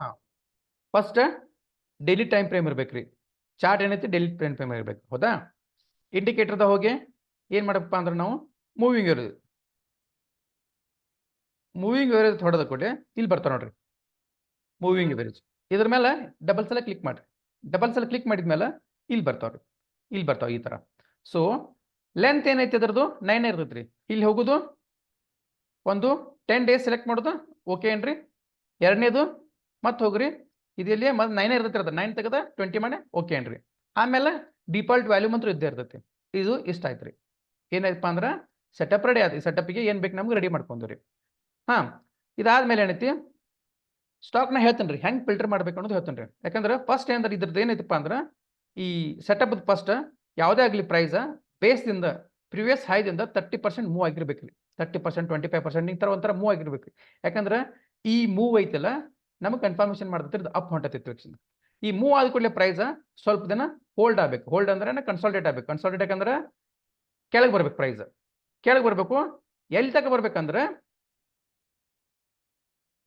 ಹಾಂ first daily time frame ಇರ್ಬೇಕ್ರಿ. Chart ಏನೈತಿ ಡೈಲಿ ಟೈಮ್ ಫ್ರೇಮ್ ಇರ್ಬೇಕು. ಹೌದಾ? ಇಂಡಿಕೇಟರ್ದ ಹೋಗಿ ಏನು ಮಾಡಬೇಕಪ್ಪ ಅಂದ್ರೆ ನಾವು ಮೂವಿಂಗ್ ಇರೋದು ಮೂವಿಂಗ್ ಎವರೇಜ್ ಹೊಡೆದ ಕೊಡಿ ಇಲ್ಲಿ ಬರ್ತಾವೆ ನೋಡ್ರಿ ಮೂವಿಂಗ್ ಎವರೇಜ್. ಇದ್ರ ಮೇಲೆ ಡಬಲ್ ಸಲ ಕ್ಲಿಕ್ ಮಾಡಿರಿ. ಡಬಲ್ ಸಲ ಕ್ಲಿಕ್ ಮಾಡಿದ್ಮೇಲೆ ಇಲ್ಲಿ ಬರ್ತಾವ್ರಿ. ಇಲ್ಲಿ ಬರ್ತಾವೆ ಈ ಥರ. ಸೊ ಲೆಂತ್ ಏನೈತಿ ಅದರದ್ದು 9 ಇರ್ತೈತೆ ರೀ. ಇಲ್ಲಿ ಹೋಗೋದು ಒಂದು 10 ಡೇಸ್ ಸೆಲೆಕ್ಟ್ ಮಾಡೋದು ಓಕೆ ಏನ್ರಿ. ಎರಡನೇದು ಮತ್ತೆ ಹೋಗ್ರಿ ಇದೆಲ್ಲಿ ಮತ್ತೆ 9 ಇರ್ತೈತಿ ಅದು 9 ತೆಗೆದ 20 ಮಾಡಿ ಓಕೆ ಏನ್ರಿ. ಆಮೇಲೆ ಡಿಫಾಲ್ಟ್ ವ್ಯಾಲ್ಯೂ ಮಾತ್ರ ಇದ್ದೇ ಇರ್ತೈತಿ. ಇದು ಇಷ್ಟ ಆಯ್ತು ರೀ. ಏನಾಯ್ತಪ್ಪ ಅಂದ್ರೆ ಸೆಟಪ್ ರೆಡಿ ಆಯ್ತು. ಸೆಟಪ್ಗೆ ಏನು ಬೇಕು ನಮ್ಗೆ ರೆಡಿ ಮಾಡ್ಕೊಂಡ್ರಿ. ಹಾಂ ಇದಾದ್ಮೇಲೆ ಏನೈತಿ ಸ್ಟಾಕ್ನ ಹೇಳ್ತೇನೆ ರೀ ಹೆಂಗೆ ಫಿಲ್ಟರ್ ಮಾಡ್ಬೇಕು ಅನ್ನೋದು ಹೇಳ್ತೇನೆ ರೀ. ಯಾಕಂದ್ರೆ ಫಸ್ಟ್ ಏನಂದ್ರೆ ಇದ್ರದ್ದು ಏನೈತಪ್ಪ ಅಂದ್ರೆ ಈ ಸೆಟಪ್ ಫಸ್ಟ್ ಯಾವುದೇ ಆಗಲಿ ಪ್ರೈಸ್ ಬೇಸ್ದಿಂದ ಪ್ರಿವಿಯಸ್ ಹೈದಿಂದ 30% ಮೂವ್ ಆಗಿರ್ಬೇಕು ರೀ. 30% 25% ಈ ಥರ ಒಂಥರ ಮೂವ್ ಆಗಿರ್ಬೇಕು ರೀ. ಯಾಕಂದ್ರೆ ಈ ಮೂವ್ ಐತಲ್ಲ ನಮಗೆ ಕನ್ಫರ್ಮೇಷನ್ ಮಾಡ್ತೈತಿ ಇದು ಅಪ್ ಹೊಂಟೈತಿ. ಈ ಮೂವ್ ಆದ ಕೂಡಲೇ ಪ್ರೈಸ್ ಸ್ವಲ್ಪ ದಿನ ಹೋಲ್ಡ್ ಆಗಬೇಕು. ಹೋಲ್ಡ್ ಅಂದ್ರೆ ಕನ್ಸಾಲ್ಟೇಟ್ ಆಗಬೇಕು. ಕನ್ಸಾಲ್ಟೇಟ್ ಯಾಕಂದ್ರೆ ಕೆಳಗೆ ಬರ್ಬೇಕು. ಪ್ರೈಸ್ ಕೆಳಗೆ ಬರಬೇಕು. ಎಲ್ಲಿ ತನಕ ಬರ್ಬೇಕಂದ್ರೆ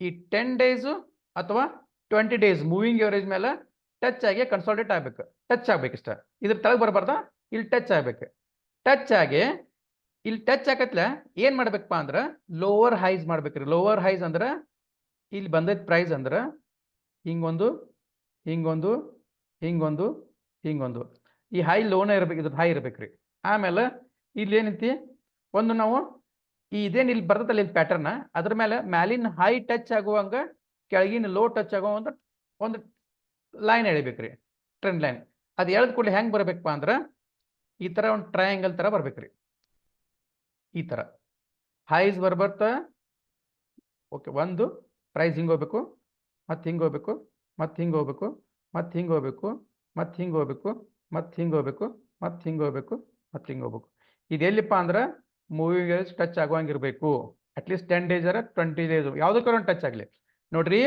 ಈ 10 ಡೇಸು ಅಥವಾ 20 ಡೇಸ್ ಮೂವಿಂಗ್ ಎವರೇಜ್ ಮೇಲೆ ಟಚ್ ಆಗಿ ಕನ್ಸಾಲ್ಟೇಟ್ ಆಗಬೇಕು. ಟಚ್ ಆಗ್ಬೇಕು ಇಷ್ಟ. ಇದ್ರ ತಳಗೆ ಬರಬಾರ್ದ ಇಲ್ಲಿ ಟಚ್ ಆಗ್ಬೇಕು. ಟಚ್ ಆಗಿ ಇಲ್ಲಿ ಟಚ್ ಆಗತ್ಲೆ ಏನು ಮಾಡ್ಬೇಕಪ್ಪ ಅಂದ್ರೆ ಲೋವರ್ ಹೈಸ್ ಮಾಡ್ಬೇಕ್ರಿ. ಲೋವರ್ ಹೈಸ್ ಅಂದ್ರೆ ಇಲ್ಲಿ ಬಂದೈತೆ ಪ್ರೈಸ್ ಅಂದ್ರೆ ಹಿಂಗೊಂದು ಹಿಂಗೊಂದು ಹಿಂಗೊಂದು ಹಿಂಗೊಂದು ಈ ಹೈ ಲೋನ ಇರ್ಬೇಕು. ಇದ್ರ ಹೈ ಇರ್ಬೇಕ್ರಿ. ಆಮೇಲೆ ಇಲ್ಲಿ ಏನೈತಿ ಒಂದು ನಾವು ಇದೇನು ಇಲ್ಲಿ ಬರ್ತಲ್ಲ ಇಲ್ಲಿ ಪ್ಯಾಟರ್ನ್ ಅದ್ರ ಮೇಲೆ ಮ್ಯಾಲಿನ ಹೈ ಟಚ್ ಆಗುವಂಗ ಕೆಳಗಿನ ಲೋ ಟಚ್ ಆಗೋ ಒಂದು ಲೈನ್ ಎಳಿಬೇಕ್ರಿ. ಟ್ರೆಂಡ್ ಲೈನ್ ಅದು ಎಳೆದ ಕೂಡಲೇ ಹೆಂಗೆ ಬರ್ಬೇಕಪ್ಪ ಅಂದ್ರೆ ಈ ಥರ ಒಂದು ಟ್ರಯಾಂಗಲ್ ಥರ ಬರ್ಬೇಕ್ರಿ. ಈ ಥರ ಹೈಸ್ ಬರ್ಬರ್ತಾ ಓಕೆ. ಒಂದು ಪ್ರೈಸ್ ಹಿಂಗೆ ಹೋಗ್ಬೇಕು, ಮತ್ತೆ ಹಿಂಗೆ ಹೋಗ್ಬೇಕು, ಮತ್ತೆ ಹಿಂಗೆ ಹೋಗ್ಬೇಕು, ಮತ್ತೆ ಹಿಂಗೆ ಹೋಗ್ಬೇಕು, ಮತ್ತೆ ಹಿಂಗೆ ಹೋಗ್ಬೇಕು, ಮತ್ತೆ ಹಿಂಗೆ ಹೋಗ್ಬೇಕು, ಮತ್ತೆ ಹಿಂಗೆ ಹೋಗ್ಬೇಕು, ಮತ್ತೆ ಹಿಂಗೆ ಹೋಗ್ಬೇಕು. ಇದು ಎಲ್ಲಿಪ್ಪ ಅಂದ್ರೆ ಮೂವಿಂಗ್ ಎವರೇಜ್ ಟಚ್ ಆಗುವಂಗಿರ್ಬೇಕು. ಅಟ್ಲೀಸ್ಟ್ 10 ಡೇಸ್ 20 ಡೇಸ್ ಯಾವುದಕ್ಕೆ ಒಂದು ಟಚ್ ಆಗಲಿ ನೋಡ್ರಿ.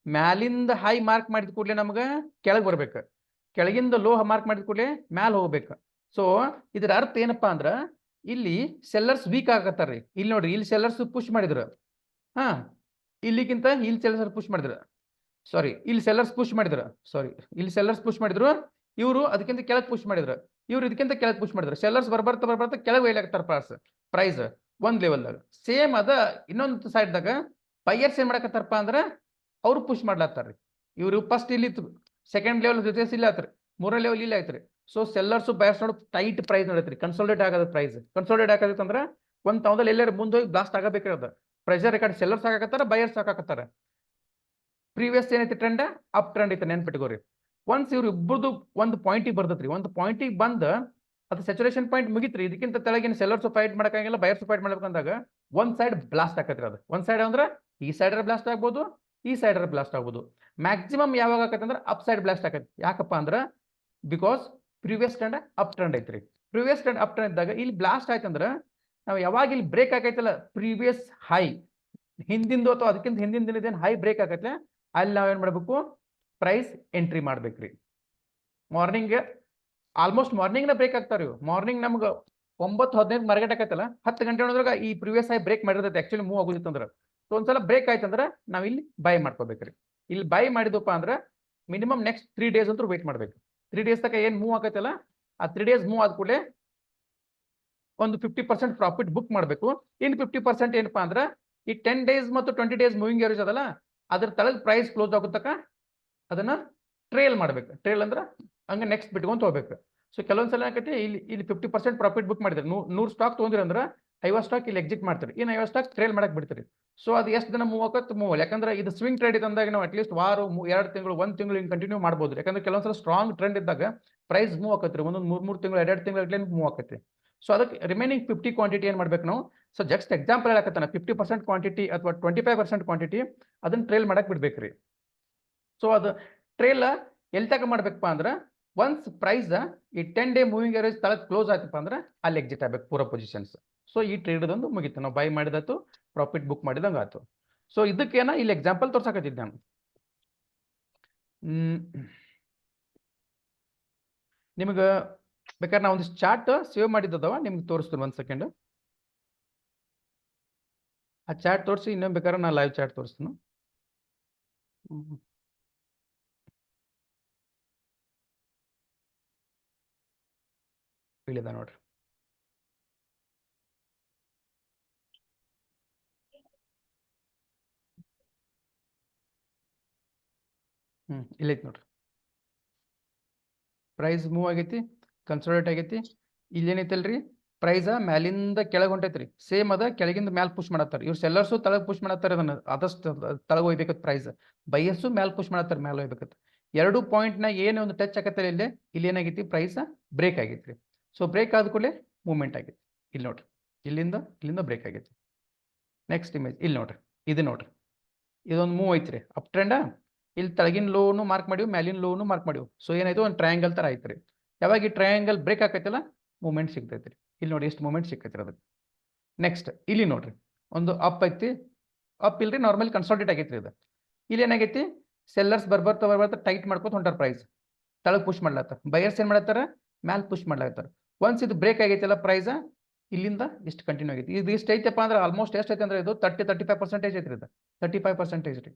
ಮ್ಯಾಲಿಂದ ಹೈ ಮಾರ್ಕ್ ಮಾಡಿದ ಕೂಡಲೇ ನಮ್ಗೆ ಕೆಳಗೆ ಬರ್ಬೇಕು. ಕೆಳಗಿಂದ ಲೋ ಮಾರ್ಕ್ ಮಾಡಿದ ಕೂಡಲೇ ಮ್ಯಾಲೆ ಹೋಗ್ಬೇಕು. ಸೊ ಇದರ ಅರ್ಥ ಏನಪ್ಪಾ ಅಂದ್ರೆ ಇಲ್ಲಿ ಸೆಲ್ಲರ್ಸ್ ವೀಕ್ ಆಗತ್ತಾರ್ರಿ. ಇಲ್ಲಿ ನೋಡ್ರಿ ಇಲ್ಲಿ ಸೆಲ್ಲರ್ಸ್ ಪುಷ್ ಮಾಡಿದ್ರು. ಹಾಂ ಇಲ್ಲಿಗಿಂತ ಇಲ್ಲಿ ಸೆಲ್ಲರ್ಸ್ ಪುಷ್ ಮಾಡಿದ್ರು. ಇಲ್ಲಿ ಸೆಲ್ಲರ್ಸ್ ಪುಷ್ ಮಾಡಿದ್ರು. ಇಲ್ಲಿ ಸೆಲ್ಲರ್ಸ್ ಪುಷ್ ಮಾಡಿದ್ರು. ಇವರು ಅದಕ್ಕಿಂತ ಕೆಳಗೆ ಪುಷ್ ಮಾಡಿದ್ರು. ಇವ್ರು ಇದಕ್ಕಿಂತ ಕೆಳಗೆ ಪುಷ್ ಮಾಡಿದ್ರು. ಸೆಲ್ಲರ್ಸ್ ಬರ್ಬರ್ತಾ ಕೆಳಗೆ ಒಯ್ಲಾಗ್ತಾರೆ ಪ್ರೈಸ್ ಒಂದು ಲೆವೆಲ್ದಾಗ. ಸೇಮ್ ಅದ ಇನ್ನೊಂದು ಸೈಡ್ದಾಗ ಬೈಯರ್ಸ್ ಏನು ಮಾಡಕತ್ತಾರಪ್ಪ ಅಂದ್ರೆ ಅವ್ರು ಪುಷ್ ಮಾಡ್ಲಾತ್ತಾರ್ರಿ. ಇವರು ಫಸ್ಟ್ ಇಲ್ಲಿ ಸೆಕೆಂಡ್ ಲೆವೆಲ್ ಜೊತೆ ಇಲ್ಲ ಆತ್ರಿ. ಮೂರನೇ ಲೆವೆಲ್ ಇಲ್ಲ ಆಯ್ತು ರೀ. ಸೊ ಸೆಲ್ಲರ್ಸು ಬಯರ್ಸ್ ನೋಡು ಟೈಟ್ ಪ್ರೈಸ್ ನೋಡತ್ರಿ. ಕನ್ಸೋಲ್ಡೇಟ್ ಆಗೋದು ಪ್ರೈಸ್ ಕನ್ಸೋಲ್ಡೇಟ್ ಆಗೋದಂದ್ರೆ ಒಂದು ತಾವದಲ್ಲಿ ಎಲ್ಲರೂ ಮುಂದೆ ಹೋಗಿ ಬ್ಲಾಸ್ಟ್ ಆಗಬೇಕ್ರಿ. ಅದು ಪ್ರೆಷರ್ ರೆಕಾರ್ಡ್ ಸೆಲ್ಲರ್ಸ್ ಹಾಕತ್ತಾರ ಬಯರ್ಸ್ ಹಾಕತ್ತಾರ. ಪ್ರೀವಿಯಸ್ ಏನೈತಿ ಟ್ರೆಂಡ್ ಅಪ್ ಟ್ರೆಂಡ್ ಐತೆ ನೆನ್ಪಿಟ್ಕೋರಿ. ಒನ್ಸ್ ಇವ್ರು ಇಬ್ಬರದು ಒಂದು ಪಾಯಿಂಟಿಗೆ ಬರ್ತೈತ್ರಿ. ಒಂದು ಪಾಯಿಂಟಿಗೆ ಬಂದ ಅದು ಸ್ಯಾಚುರೇಷನ್ ಪಾಯಿಂಟ್ ಮುಗಿತ್ರಿ. ಇದಕ್ಕಿಂತ ತೆಳಗಿನ ಸೆಲ್ಲರ್ಸ್ ಫೈಟ್ ಮಾಡಕ್ಕಾಗಿಲ್ಲ ಬಯರ್ಸ್ ಫೈಟ್ ಮಾಡ್ಬೇಕಂದಾಗ ಒಂದ್ ಸೈಡ್ ಬ್ಲಾಸ್ಟ್ ಆಕತ್ರಿ. ಅದು ಒಂದ್ ಸೈಡ್ ಅಂದ್ರೆ ಈ ಸೈಡ್ ಬ್ಲಾಸ್ಟ್ ಆಗ್ಬೋದು, ಈ ಸೈಡ್ ಬ್ಲಾಸ್ಟ್ ಆಗ್ಬೋದು. ಮ್ಯಾಕ್ಸಿಮಮ್ ಯಾವಾಗ ಆಕತ್ತೆ ಅಂದ್ರೆ ಅಪ್ ಸೈಡ್ ಬ್ಲಾಸ್ಟ್ ಆಕತಿ. ಯಾಕಪ್ಪ ಅಂದ್ರೆ because previous trend up trend ಐತ್ರಿ. ಪ್ರೀವಿಯಸ್ ಟ್ರೆಂಡ್ ಅಪ್ ಟ್ರೆಂಡ್ ಇದ್ದಾಗ ಇಲ್ಲಿ ಬ್ಲಾಸ್ಟ್ ಆಯ್ತಂದ್ರೆ ನಾವು ಯಾವಾಗ ಇಲ್ಲಿ ಬ್ರೇಕ್ ಆಗೈತಲ್ಲ ಪ್ರೀವಿಯಸ್ ಹೈ ಹಿಂದಿಂದು ಅಥವಾ ಅದಕ್ಕಿಂತ ಹಿಂದಿನ ದಿನದೇನು ಹೈ ಬ್ರೇಕ್ ಆಗತ್ತೆ ಅಲ್ಲಿ ನಾವೇನು ಮಾಡಬೇಕು ಪ್ರೈಸ್ ಎಂಟ್ರಿ ಮಾಡ್ಬೇಕ್ರಿ. ಮಾರ್ನಿಂಗ್ ಆಲ್ಮೋಸ್ಟ್ ಮಾರ್ನಿಂಗ್ನ ಬ್ರೇಕ್ ಆಗ್ತಾರ ಇವು. ಮಾರ್ನಿಂಗ್ ನಮ್ಗೆ 9:15 ಮಾರ್ಕೆಟ್ ಆಕೈತಲ್ಲ 10 ಗಂಟೆ ಒಳಗೆ ಈ ಪ್ರಿವಿಯಸ್ ಹೈ ಬ್ರೇಕ್ ಮಾಡಿರ್ತೈತೆ. ಆಕ್ಚುಲಿ ಮೂವ್ ಆಗೋದಿತ್ತಂದ್ರೆ ಸೊ ಒಂದ್ಸಲ ಬ್ರೇಕ್ ಆಯ್ತಂದ್ರೆ ನಾವು ಇಲ್ಲಿ ಬೈ ಮಾಡ್ಕೋಬೇಕ್ರಿ. ಇಲ್ಲಿ ಬೈ ಮಾಡಿದಪ್ಪ ಅಂದ್ರೆ ಮಿನಿಮಮ್ ನೆಕ್ಸ್ಟ್ 3 ಡೇಸ್ ಅಂತೂ ವೇಟ್ ಮಾಡ್ಬೇಕು. 3 ಡೇಸ್ ತನಕ ಏನು ಮೂವ್ ಆಗತ್ತಲ್ಲ ಆ 3 ಡೇಸ್ ಮೂವ್ ಆದ ಕೂಡಲೇ ಒಂದು 50% ಪ್ರಾಫಿಟ್ ಬುಕ್ ಮಾಡಬೇಕು. ಇನ್ನು 50% ಏನಪ್ಪಾ ಅಂದ್ರೆ ಈ 10 ಡೇಸ್ ಮತ್ತು 20 ಡೇಸ್ ಮೂವಿಂಗ್ ಎವರೇಜ್ ಅದಲ್ಲ ಅದ್ರ ತಳಗ್ ಪ್ರೈಸ್ ಕ್ಲೋಸ್ ಆಗುತ್ತಕ ಅದನ್ನ ಟ್ರೇಲ್ ಮಾಡ್ಬೇಕು. ಟ್ರೇಲ್ ಅಂದ್ರೆ ಹಂಗೆ ನೆಕ್ಸ್ಟ್ ಬಿಟ್ಕೊಂತ ಹೋಗ್ಬೇಕು. ಸೊ ಕೆಲವೊಂದ್ಸಲ ಆಕೈತಿ ಇಲ್ಲಿ 50% ಪ್ರಾಫಿಟ್ ಬುಕ್ ಮಾಡಿದ್ರೆ 100 ಸ್ಟಾಕ್ ತೊಗೊಂಡ್ರಿ ಅಂದ್ರೆ 50 ಸ್ಟಾಕ್ ಇಲ್ಲಿ ಎಕ್ಸಿಟ್ ಮಾಡ್ತೀರಿ. ಇನ್ನು 50 ಸ್ಟಾಕ್ ಟ್ರೇಲ್ ಮಾಡಕ್ ಬಿಡ್ತೀರಿ. ಸೊ ಅದು ಎಷ್ಟು ದಿನ ಮೂವ್ ಆಗುತ್ತೆ ಮೂವ್. ಯಾಕಂದ್ರೆ ಇದು ಸ್ವಿಂಗ್ ಟ್ರೇಡ್ ಇದ್ದಾಗ ನಾವು ಅಟ್ಲೀಸ್ಟ್ ವಾರ 2 ತಿಂಗಳು 1 ತಿಂಗಳು ಹಿಂಗೆ ಕಂಟಿನ್ಯೂ ಮಾಡ್ಬೋದು. ಯಾಕಂದ್ರೆ ಕೆಲವೊಂದ್ಸಲ ಸ್ಟ್ರಾಂಗ್ ಟ್ರೆಂಡ್ ಇದ್ದಾಗ ಪ್ರೈಸ್ ಮೂವ್ ಆಕತ್ರಿ. ಒಂದೊಂದು 3 ತಿಂಗಳು 2 ತಿಂಗಳು ಮೂವ್ ಆಕೈತಿ. ಸೊ ಅದಕ್ಕೆ ರಿಮೈನಿಂಗ್ 50 ಕ್ವಾಂಟಿಟಿ ಏನು ಮಾಡ್ಬೇಕು ನಾವು. ಸೊ ಜಸ್ಟ್ ಎಕ್ಸಾಂಪಲ್ ಹೇಳಕತ್ತಾನ 50% ಕ್ವಾಂಟಿಟಿ ಅಥವಾ 25% ಕ್ವಾಂಟಿಟಿ ಅದನ್ನ ಟ್ರೇಲ್ ಮಾಡಕ್ ಬಿಡ್ಬೇಕ್ರಿ. ಸೊ ಅದು ಟ್ರೇಲ್ ಎಲ್ಲಿ ತನಕ ಮಾಡ್ಬೇಕಪ್ಪ ಅಂದ್ರೆ ಒನ್ಸ್ ಪ್ರೈಸ್ ಈ 10 ಡೇ ಮೂವಿಂಗ್ ಎವರೇಜ್ ತಳಕ್ ಕ್ಲೋಸ್ ಆಯ್ತಪ್ಪ ಅಂದ್ರೆ ಅಲ್ಲಿ ಎಕ್ಸಿಟ್ ಆಗ್ಬೇಕು ಪೂರ ಪೊಸಿಷನ್ಸ್. ಸೊ ಈ ಟ್ರೇಡ್ ಮುಗಿತು. ನಾವು ಬೈ ಮಾಡಿದಾತು ಪ್ರಾಫಿಟ್ ಬುಕ್ ಮಾಡಿದಂಗೆ ಆಯ್ತು. ಸೊ ಇದಕ್ಕೇನ ಇಲ್ಲಿ ಎಕ್ಸಾಂಪಲ್ ತೋರ್ಸಕತ್ತಿದ್ದೆ ನಾನು. ನಿಮ್ಗೆ ಬೇಕಾದ್ರೆ ನಾವು ಒಂದಿಷ್ಟು ಚಾರ್ಟ್ ಸೇವ್ ಮಾಡಿದ್ದವ ನಿಮ್ಗೆ ತೋರಿಸ್ತೀನಿ. 1 ಸೆಕೆಂಡ್ ಆ ಚಾರ್ಟ್ ತೋರಿಸಿ ಇನ್ನೊಂದು ಬೇಕಾದ್ರೆ ನಾನು ಲೈವ್ ಚಾರ್ಟ್ ತೋರಿಸ್ತೀನಿ. ಇಳಿದ ನೋಡ್ರಿ. ಇಲ್ಲೈತಿ ನೋಡ್ರಿ. ಪ್ರೈಸ್ ಮೂವ್ ಆಗೈತಿ, ಕನ್ಸಾಲಿಡೇಟ್ ಆಗೈತಿ. ಇಲ್ಲೇನೈತಲ್ರಿ, ಪ್ರೈಸ್ ಮ್ಯಾಲಿಂದ ಕೆಳಗೆ ಹೊಂಟೈತ್ರಿ. ಸೇಮ್ ಅದ, ಕೆಳಗಿಂದ ಮ್ಯಾಲ್ ಪುಷ್ ಮಾಡತ್ತಾರ. ಇವ್ರು ಸೆಲ್ಲರ್ಸು ತಳಗ್ ಪುಷ್ ಮಾಡತ್ತಾರ. ಅದನ್ನ ಆದಷ್ಟು ತಳಗ ಹೋಗ್ಬೇಕತ್ ಪ್ರೈಸ್. ಬೈಯರ್ಸು ಮ್ಯಾಲ್ ಪುಷ್ ಮಾಡತ್ತಾರ, ಮ್ಯಾಲ ಹೋಗ್ಬೇಕತ್. 2 ಪಾಯಿಂಟ್ನಾಗ ಏನು ಒಂದು ಟಚ್ ಆಗತ್ತಲ್ಲ, ಇಲ್ಲಿ ಏನಾಗೈತಿ, ಪ್ರೈಸ್ ಬ್ರೇಕ್ ಆಗೈತ್ರಿ. ಸೊ ಬ್ರೇಕ್ ಆದ ಕೂಡಲೇ ಮೂವ್ಮೆಂಟ್ ಆಗೈತಿ. ಇಲ್ಲಿ ನೋಡ್ರಿ, ಇಲ್ಲಿಂದ ಬ್ರೇಕ್ ಆಗೈತಿ. ನೆಕ್ಸ್ಟ್ ಇಮೇಜ್ ಇಲ್ಲಿ ನೋಡ್ರಿ, ಇದು ನೋಡ್ರಿ, ಇದೊಂದು ಮೂವ್ ಐತ್ರಿ, ಅಪ್ ಟ್ರೆಂಡ್. ಇಲ್ಲಿ ತಳಗಿನ ಲೋನು ಮಾರ್ಕ್ ಮಾಡಿವು, ಮ್ಯಾಲಿನ ಲೋನು ಮಾರ್ಕ್ ಮಾಡಿವು. ಸೊ ಏನಾಯ್ತು, ಒಂದು ಟ್ರಯಾಂಗಲ್ ತರ ಆಯ್ತ್ರಿ. ಯಾವಾಗ ಈ ಟ್ರಯಾಂಗಲ್ ಬ್ರೇಕ್ ಆಕೈತಲ್ಲ, ಮೂವ್ಮೆಂಟ್ ಸಿಗ್ತೈತ್ರಿ. ಇಲ್ಲಿ ನೋಡಿ ಎಷ್ಟು ಮೂವ್ಮೆಂಟ್ ಸಿಗ್ತೈತ್ರಿ ಅದಕ್ಕೆ. ನೆಕ್ಸ್ಟ್ ಇಲ್ಲಿ ನೋಡ್ರಿ, ಒಂದು ಅಪ್ ಐತಿ, ಅಪ್ ಇಲ್ರಿ, ನಾರ್ಮಲ್ ಕನ್ಸಾಲಿಡೇಟ್ ಆಗೈತ್ರಿ ಇದು. ಇಲ್ಲಿ ಏನಾಗೈತಿ, ಸೆಲ್ಲರ್ಸ್ ಬರ್ಬರ್ತಾ ಟೈಟ್ ಮಾಡ್ಕೊತ ಹೊಂಟಾರ. ಪ್ರೈಸ್ ತಳಗ್ ಪುಷ್ ಮಾಡ್ಲತ್ತಾರ. ಬಯರ್ಸ್ ಏನ್ ಮಾಡತ್ತಾರ, ಮ್ಯಾಲ್ ಪುಷ್ ಮಾಡ್ಲತ್ತಾರ. ಒನ್ಸ್ ಇದು ಬ್ರೇಕ್ ಆಗೈತಲ್ಲ, ಪ್ರೈಸ್ ಇಲ್ಲಿಂದ ಇಷ್ಟು ಕಂಟಿನ್ಯೂ ಆಗೈತಿ. ಇದು ಇಷ್ಟು ಐತಪ್ಪ ಅಂದ್ರೆ ಆಲ್ಮೋಸ್ಟ್ ಎಷ್ಟು ಐತೆ ಅಂದ್ರೆ ಇದು 35% ಐತ್ರಿ. ಇದು 35% ರೀ.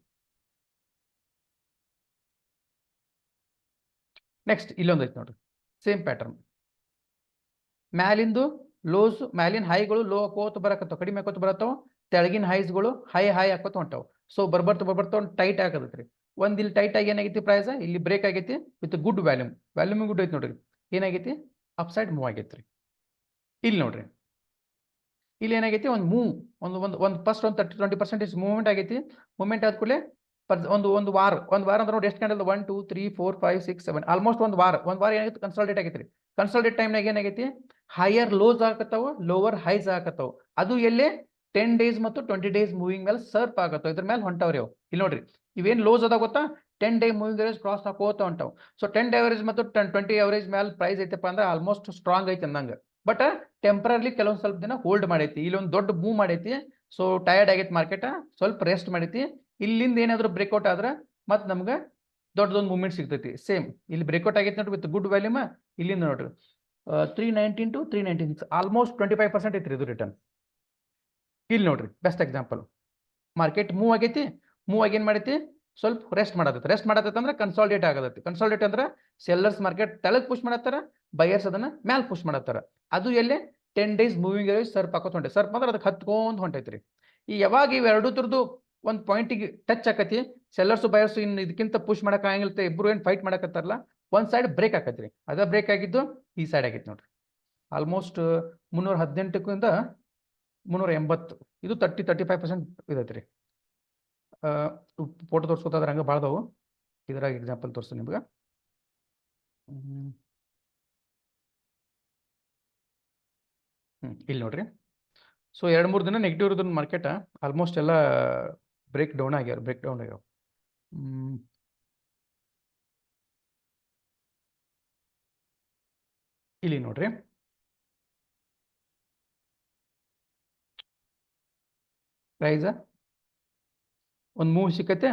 ನೆಕ್ಸ್ಟ್ ಇಲ್ಲೊಂದು ಐತಿ ನೋಡ್ರಿ, ಸೇಮ್ ಪ್ಯಾಟರ್ನ್. ಮ್ಯಾಲಿಂದು ಲೋಸ್, ಮ್ಯಾಲಿನ ಹೈಗಳು ಲೋ ಹಾಕೋತ ಬರಕತ್ತಾವ, ಕಡಿಮೆ ಹಾಕೋತ ಬರತ್ತಾವ. ತೆಳಗಿನ ಹೈಸ್ಗಳು ಹೈ ಹಾಕೋತ ಹೊಂಟಾವ. ಸೊ ಬರ್ಬರ್ತಾ ಒಂದು ಟೈಟ್ ಆಗತ್ರಿ. ಒಂದ್ ಇಲ್ಲಿ ಟೈಟ್ ಆಗಿ ಏನಾಗೈತಿ, ಪ್ರೈಸ್ ಇಲ್ಲಿ ಬ್ರೇಕ್ ಆಗೈತಿ ವಿತ್ ಗುಡ್ ವ್ಯಾಲ್ಯೂಮ್ ಗುಡ್ ಐತಿ ನೋಡ್ರಿ. ಏನಾಗೈತಿ, ಅಪ್ ಸೈಡ್ ಮೂವ್ ಆಗೈತ್ರಿ. ಇಲ್ಲಿ ನೋಡ್ರಿ, ಇಲ್ಲಿ ಏನಾಗೈತಿ, ಒಂದು ಮೂವ್, ಒಂದು ಫಸ್ಟ್ ಒಂದು 30-20% ಮೂವ್ಮೆಂಟ್ ಆಗೈತಿ. ಮೂವ್ಮೆಂಟ್ ಆದ ಕೂಡಲೇ ಒಂದು ವಾರ ಅಂದ್ರೆ ನೋಡಿ ಎಷ್ಟು ಕ್ಯಾಂಡಲ್, 1 2 3 4 5 6 7, ಆಲ್ಮೋಸ್ಟ್ ಒಂದು ವಾರ ಏನಾಗೈತಿ, ಕನ್ಸಾಲಿಡೇಟ್ ಆಗೈತ್ರಿ. ಕನ್ಸಾಲಿಡೇಟ್ ಟೈಮ್ನಾಗ ಏನಾಗೈತಿ, ಹೈಯರ್ ಲೋಸ್ ಆಗತ್ತಾವ, ಲೋವರ್ ಹೈಸ್ ಆಗತ್ತಾವ. ಅದು ಎಲ್ಲೇ 10 ಡೇಸ್ ಮತ್ತು 20 ಡೇಸ್ ಮೂವಿಂಗ್ ಮೇಲೆ ಸರ್ಪ್ ಆಗತ್ತಾವ. ಇದ್ರ ಮೇಲೆ ಹೊಂಟವ್ರಿ ಅವು. ಇಲ್ಲಿ ನೋಡ್ರಿ, ಇವೇನ್ ಲೋಸ್ ಅದ ಗೊತ್ತಾ, 10 ಡೇ ಮೂವಿಂಗ್ ಅವರೇಜ್ ಕ್ರಾಸ್ ಹಾಕೋತ ಹೊಂಟಾವ್. ಸೊ 10 ಡೇ ಅವರೇಜ್ ಮತ್ತು 20 ಅವರೇಜ್ ಮೇಲೆ ಪ್ರೈಸ್ ಐತಪ್ಪ ಅಂದ್ರೆ ಆಲ್ಮೋಸ್ಟ್ ಸ್ಟ್ರಾಂಗ್ ಐತಿ ಅಂದಂಗ. ಬಟ್ ಟೆಂಪರಲಿ ಕೆಲವೊಂದು ಸ್ವಲ್ಪ ದಿನ ಹೋಲ್ಡ್ ಮಾಡೈತಿ. ಇಲ್ಲೊಂದು ದೊಡ್ಡ ಮೂವ್ ಮಾಡೈತಿ. ಸೊ ಟಯರ್ಡ್ ಆಗೈತಿ ಮಾರ್ಕೆಟ್, ಸ್ವಲ್ಪ ರೆಸ್ಟ್ ಮಾಡೈತಿ. ಇಲ್ಲಿಂದ ಏನಾದ್ರು ಬ್ರೇಕ್ಔಟ್ ಆದ್ರೆ ಮತ್ತೆ ನಮ್ಗೆ ದೊಡ್ಡದೊಂದು ಮೂವ್ಮೆಂಟ್ ಸಿಗ್ತೈತಿ. ಸೇಮ್ ಇಲ್ಲಿ ಬ್ರೇಕ್ಔಟ್ ಆಗೈತಿ ನೋಡ್ರಿ ವಿತ್ ಗುಡ್ ವ್ಯಾಲ್ಯೂಮ್. ಇಲ್ಲಿಂದ ನೋಡ್ರಿ 319 to 396, ಆಲ್ಮೋಸ್ಟ್ 25% ಐತ್ರಿ ಇದು ರಿಟರ್ನ್. ಇಲ್ಲಿ ನೋಡ್ರಿ ಬೆಸ್ಟ್ ಎಕ್ಸಾಂಪಲ್. ಮಾರ್ಕೆಟ್ ಮೂವ್ ಆಗೈತಿ, ಮೂವ್ ಆಗಿ ಏನ್ ಮಾಡೈತಿ, ಸ್ವಲ್ಪ ರೆಸ್ಟ್ ಮಾಡತೈತಿ ಅಂದ್ರೆ ಕನ್ಸಾಲಿಡೇಟ್ ಆಗತೈತಿ. ಕನ್ಸಾಲಿಡೇಟ್ ಅಂದ್ರೆ ಸೆಲ್ಲರ್ಸ್ ಮಾರ್ಕೆಟ್ ತೆಳಗ್ ಪುಷ್ ಮಾಡತ್ತಾರ, ಬಯರ್ಸ್ ಅದನ್ನ ಮ್ಯಾಲ್ ಪುಷ್ ಮಾಡತ್ತಾರ. ಅದು ಎಲ್ಲೇ 10 ಡೇಸ್ ಮೂವಿಂಗ್ ಸರ್ಪ್ ಹಾಕೋತ ಹೊಂಟೈತಿ. ಸರ್ಪ್ ಅಂದ್ರೆ ಅದಕ್ಕೆ ಹತ್ಕೊಂಡ್ ಹೊಂಟೈತ್ರಿ. ಈ ಯಾವಾಗ ಇವೆರಡು ತರದ್ದು ಒಂದು ಪಾಯಿಂಟಿಗೆ ಟಚ್ ಆಕತಿ, ಸೆಲ್ಲರ್ಸ್ ಬಯರ್ಸ್ ಇನ್ನು ಇದಕ್ಕಿಂತ ಪುಷ್ ಮಾಡಕ್ ಆಗಿಲ್ತೆ, ಇಬ್ರು ಏನ್ ಫೈಟ್ ಮಾಡಕತ್ತಾರಲ್ಲ, ಒಂದ್ ಸೈಡ್ ಬ್ರೇಕ್ ಆಕತ್ರಿ. ಅದ ಬ್ರೇಕ್ ಆಗಿದ್ದು ಈ ಸೈಡ್ ಆಗೈತಿ ನೋಡ್ರಿ. ಆಲ್ಮೋಸ್ಟ್ 318 380, ಇದು 30-35% ಇದೈತ್ರಿ. ಫೋಟೋ ತೋರಿಸ್ಕೊತಾದ್ರೆ ಹಂಗೆ ಭಾಳದವು. ಇದ್ರಾಗ ಎಕ್ಸಾಂಪಲ್ ತೋರಿಸ್ತೀನಿ ನಿಮ್ಗೆ. ಇಲ್ಲಿ ನೋಡ್ರಿ. ಸೊ 2-3 ದಿನ ನೆಗೆಟಿವ್ ಇರೋದನ್ನ ಮಾರ್ಕೆಟ್ ಆಲ್ಮೋಸ್ಟ್ ಎಲ್ಲ ಬ್ರೇಕ್ ಡೌನ್ ಆಗ್ಯಾವ. ಇಲ್ಲಿ ನೋಡ್ರಿ, ಪ್ರೈಸ್ ಒಂದು ಮೂವ್ ಸಿಕ್ಕೈತೆ.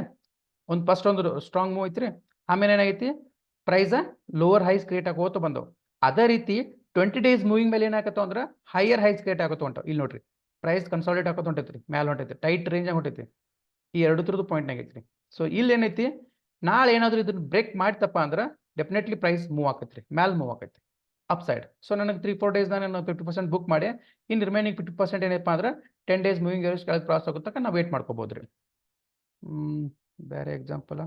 ಒಂದು ಫಸ್ಟ್ ಒಂದು ಸ್ಟ್ರಾಂಗ್ ಮೂವ್ ಐತ್ರಿ. ಆಮೇಲೆ ಏನಾಗೈತಿ, ಪ್ರೈಸ್ ಲೋವರ್ ಹೈಸ್ ಕ್ರಿಯೇಟ್ ಆಗೋತ ಬಂದವು. ಅದೇ ರೀತಿ 20 ಡೇಸ್ ಮೂವಿಂಗ್ ಮೇಲೆ ಏನಾಗತ್ತೋ ಅಂದ್ರೆ ಹೈಯರ್ ಹೈಸ್ ಕ್ರಿಯೇಟ್ ಆಗೋತ ಹೊಂಟಾವ. ಇಲ್ಲಿ ನೋಡ್ರಿ, ಪ್ರೈಸ್ ಕನ್ಸಾಲಿಡೇಟ್ ಆಗೋತ ಹೊಂಟೈತ್ರಿ, ಮ್ಯಾಲ ಹೊಂಟೈತಿ, ಟೈಟ್ ರೇಂಜ್ ಹೊಂಟೈತಿ. ಈ ಎರಡು ಥರದ್ದು ಪಾಯಿಂಟ್ ಆಗೈತ್ರಿ. ಸೊ ಇಲ್ಲಿ ಏನೈತಿ, ನಾಳೆ ಏನಾದ್ರು ಇದನ್ನ ಬ್ರೇಕ್ ಮಾಡ್ತಪ್ಪ ಅಂದ್ರೆ ಡೆಫಿನೆಟ್ಲಿ ಪ್ರೈಸ್ ಮೂವ್ ಆಕೈತ್ರಿ, ಮ್ಯಾಲ್ ಮೂವ್ ಆಕೈತಿ ಅಪ್ ಸೈಡ್. ಸೊ ನನಗೆ 3-4 ಡೇಸ್ ನಾನು 50% ಬುಕ್ ಮಾಡಿ, ಇನ್ನು ರಿಮೈನಿಂಗ್ 50% ಏನಪ್ಪ ಅಂದ್ರೆ 10 ಡೇಸ್ ಮೂವಿಂಗ್ ಕೆಳಗೆ ಕ್ರಾಸ್ ಆಗುತ್ತಕ್ಕ ನಾವು ವೇಟ್ ಮಾಡ್ಕೋಬೋದ್ರಿ. ಬೇರೆ ಎಕ್ಸಾಂಪಲ್